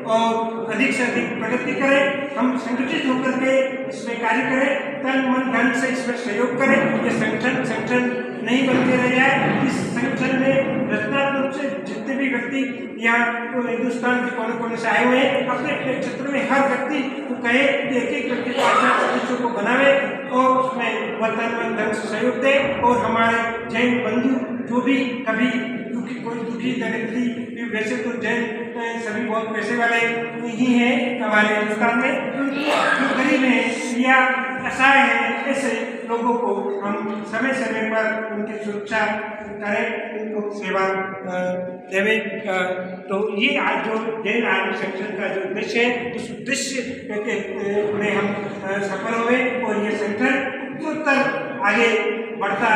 और अधिक से अधिक प्रगति करें। हम संगठित होकर के इसमें कार्य करें, तन मन धन से इसमें सहयोग करें। ये संगठन नहीं बनते रह जाए। इस संगठन में रचनात्मक से जितने भी व्यक्ति यहाँ तो हिंदुस्तान के कोने कोने से आए हुए हैं, अपने अपने क्षेत्र में हर व्यक्ति को कहे कि एक एक व्यक्ति 5 सदस्यों को बनावे और उसमें वर्तमान धन से सहयोग दे। और हमारे जैन बंधु जो भी कभी कोई दुखी दरिद्री, वैसे तो जैन सभी बहुत पैसे वाले ही हैं हमारे हिंदुस्तान में, जो गरीब हैं या असहाय हैं, ऐसे लोगों को हम समय समय पर उनकी सुरक्षा करें, उनको सेवा देवे। तो ये आज जो जैन आर्मी संगठन का जो उद्देश्य है, उस उद्देश्य में हम सफल हुए और ये संगठन उत्तर आगे बढ़ता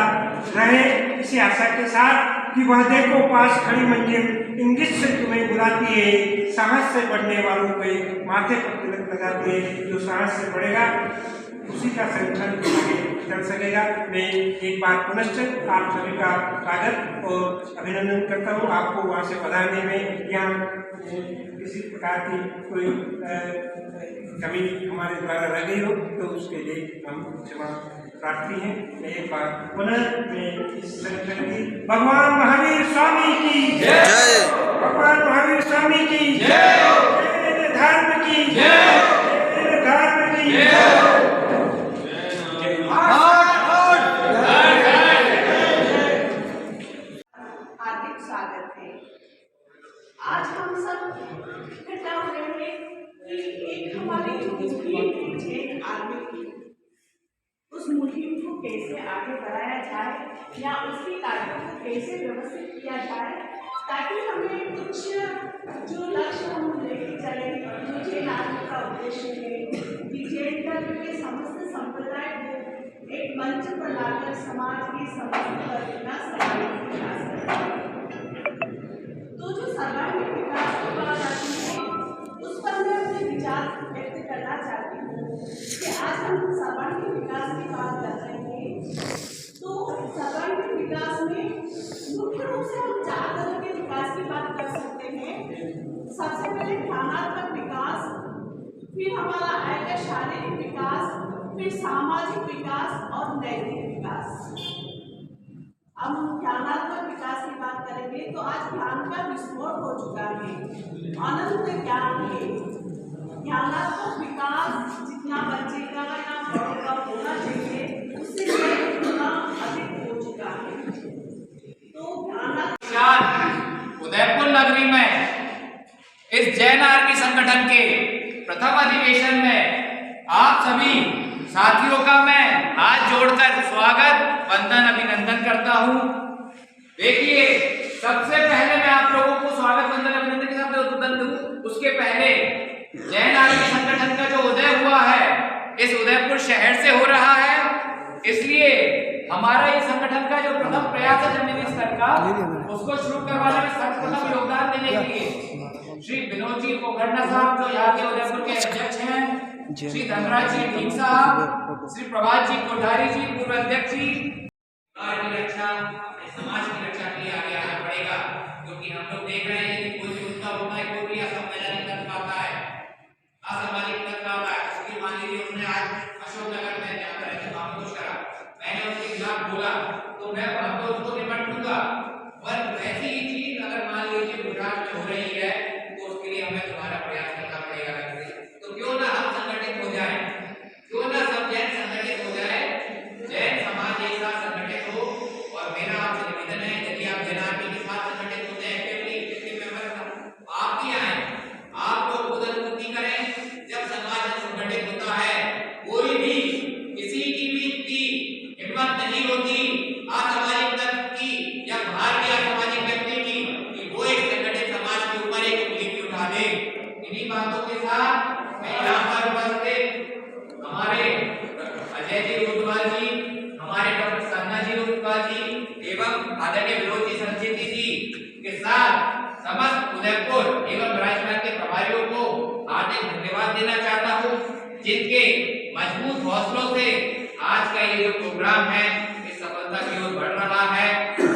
रहे, इसी आशा के साथ कि वह देखो पास खड़ी मंजिल इंगित से तुम्हें बुलाती है, साहस से बढ़ने वालों के माथे पर तिलक लगाती है। जो साहस से बढ़ेगा उसी का संगठन आगे चल सकेगा। मैं एक बार पुनश्च आप सभी का स्वागत और अभिनंदन करता हूँ। आपको वहाँ से पधारने में यहाँ किसी प्रकार की कोई कमी हमारे द्वारा रह गई हो तो उसके लिए हम क्षमा प्रार्थी हैं। मैं एक बार पुनः मैं इस संगठन की भगवान महावीर स्वामी की जय, भगवान महावीर स्वामी की जय, धर्म की जय, धर्म की जय। हार्दिक स्वागत है। आज हम सब इकट्ठा हुए हैं कि एक हमारी जो मुहिम है जैन आर्मी की, उस मुहिम को कैसे आगे बढ़ाया जाए या उसकी कार्यों को कैसे व्यवस्थित किया जाए, ताकि हमें कुछ जो लक्ष्य हम लेके चले, जो जैन आर्मी का उद्देश्य है कि जैन धर्म के समस्त संप्रदाय को एक मंच पर लाकर समाज की समस्त वर्ग का सर्वांगीण विकास करें। तो जो सर्वांगीण विकास की बात आती है, उस पर मैं अपने विचार व्यक्त करना चाहती हूँ कि आज हम सर्वांगीण विकास की बात कर रहे हैं। तो सर्वांगीण विकास में मुख्य रूप से हम 4 तरह के विकास की बात कर सकते हैं। सबसे पहले ज्ञानात्मक विकास, फिर हमारा आएगा शारीरिक विकास, फिर सामाजिक विकास और नैतिक विकास। हम ज्ञानात्मक विकास की बात करेंगे तो आज ज्ञान का विस्फोट हो चुका है, अनंत ज्ञान है। ज्ञानात्मक विकास जितना बच्चे का या बड़ों का होना चाहिए, उससे गुना अधिक हो चुका है। तो ज्ञानात्मक उदयपुर नगरी में इस जैन आर्मी संगठन के प्रथम अधिवेशन में आप सभी साथियों का मैं हाथ जोड़कर स्वागत वंदन अभिनंदन करता हूं। देखिए, सबसे पहले मैं आप लोगों को स्वागत वंदन अभिनंदन के साथ उद्बोधन दूं, उसके पहले जैन आर्मी संगठन का जो उदय हुआ है इस उदयपुर शहर से हो रहा है, इसलिए हमारा ये संगठन का जो प्रथम प्रयास है जमीनी स्तर का, उसको शुरू करवाने में सर्वप्रथम योगदान देने के लिए श्री विनोद जी पोखरना साहब, जो यहाँ के उदयपुर के अध्यक्ष हैं, श्री धनराज जी ढींग साहब, श्री प्रभात जी कोठारी जी पूर्व अध्यक्ष जी, की रक्षा समाज की रक्षा के लिए आगे आना पड़ेगा, क्योंकि हम लोग देख रहे हैं कि कोई भी मुद्दा होता है, कोई भी असंवैधानिक तत्व आता है, असामाजिक तत्व आता है। उसकी मान लीजिए उन्होंने आज अशोकनगर में जहाँ पर ऐसे मामूज करा, मैंने उसके खिलाफ बोला तो मैं वहां तो उसको निपट लूंगा, पर वैसी ही चीज अगर मान लीजिए गुजरात में हो रही है तो उसके लिए हमें दोबारा प्रयास करना पड़ेगा। तो क्यों ना हम संगठित हो जाए, क्यों ना सब जैन संगठित हो जाए, जैन समाज एक साथ संगठित हो। और मेरा आपसे निवेदन है, यदि आप जैन आर्मी के साथ संगठित होते हैं, एक्टिवली मेंबर आप भी आए, आप लोग खुद अनुभूति करें। जब समाज संगठित होता है, कोई भी किसी की भी इतनी हिम्मत नहीं होती असामाजिक तत्व की या बाहर के असामाजिक व्यक्ति की कि वो एक संगठित समाज के ऊपर एक उंगली उठा दे। इन्हीं बातों के साथ मैं यहाँ पर उपस्थित हमारे अजय जी उद्वाल जी, हमारे डॉक्टर साधना जी उद्वाल जी एवं आदरणीय विनोद जी संचेती जी के साथ समस्त उदयपुर एवं राजस्थान के प्रभारियों को हार्दिक धन्यवाद देना चाहता हूँ, जिनके मजबूत हौसलों से आज का ये जो प्रोग्राम है इस सफलता की ओर बढ़ रहा है।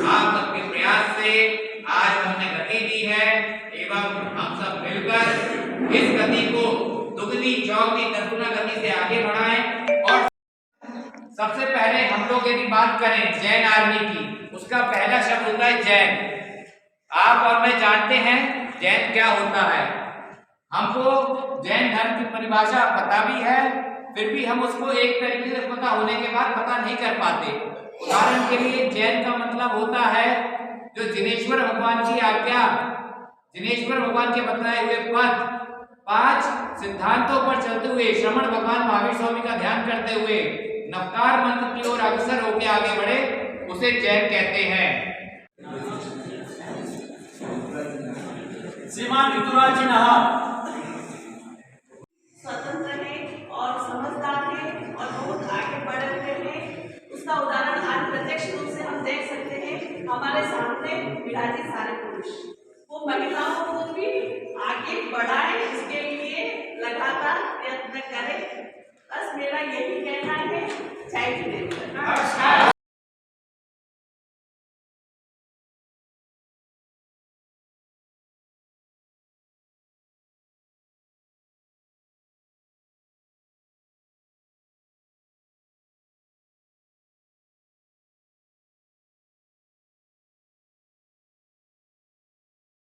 आप सबके प्रयास से आज हमने गति दी है एवं हम सब मिलकर इस गति को दुगनी चौगनी दसगुना गति से आगे बढ़ाएं। और सबसे पहले हम लोग यदि बात करें जैन आर्मी की, उसका पहला शब्द होता है जैन। आप और मैं जानते हैं जैन क्या होता है। हमको जैन धर्म की परिभाषा पता भी है, फिर भी हम उसको एक तरीके से पता होने के बाद पता नहीं कर पाते। उदाहरण के लिए जैन का मतलब होता है जो जिनेश्वर भगवान की आज्ञा, जिनेश्वर भगवान के बताए हुए पथ, 5 सिद्धांतों पर चलते हुए श्रमण भगवान महावीर स्वामी का ध्यान करते हुए नवकार मंत्र की ओर अग्रसर होकर आगे बढ़े, उसे जैन कहते हैं। श्रीमान ऋतुराज जी नहा स्वतंत्र है और समझदार है और बहुत आगे बढ़े हुए हैं। उसका उदाहरण आज प्रत्यक्ष रूप से हम देख सकते हैं। हमारे सामने विराजित सारे पुरुष, वो महिलाओं को भी आगे बढ़ाए, इसके लिए लगातार प्रयत्न करें। बस मेरा यही कहना है। जय हिंद।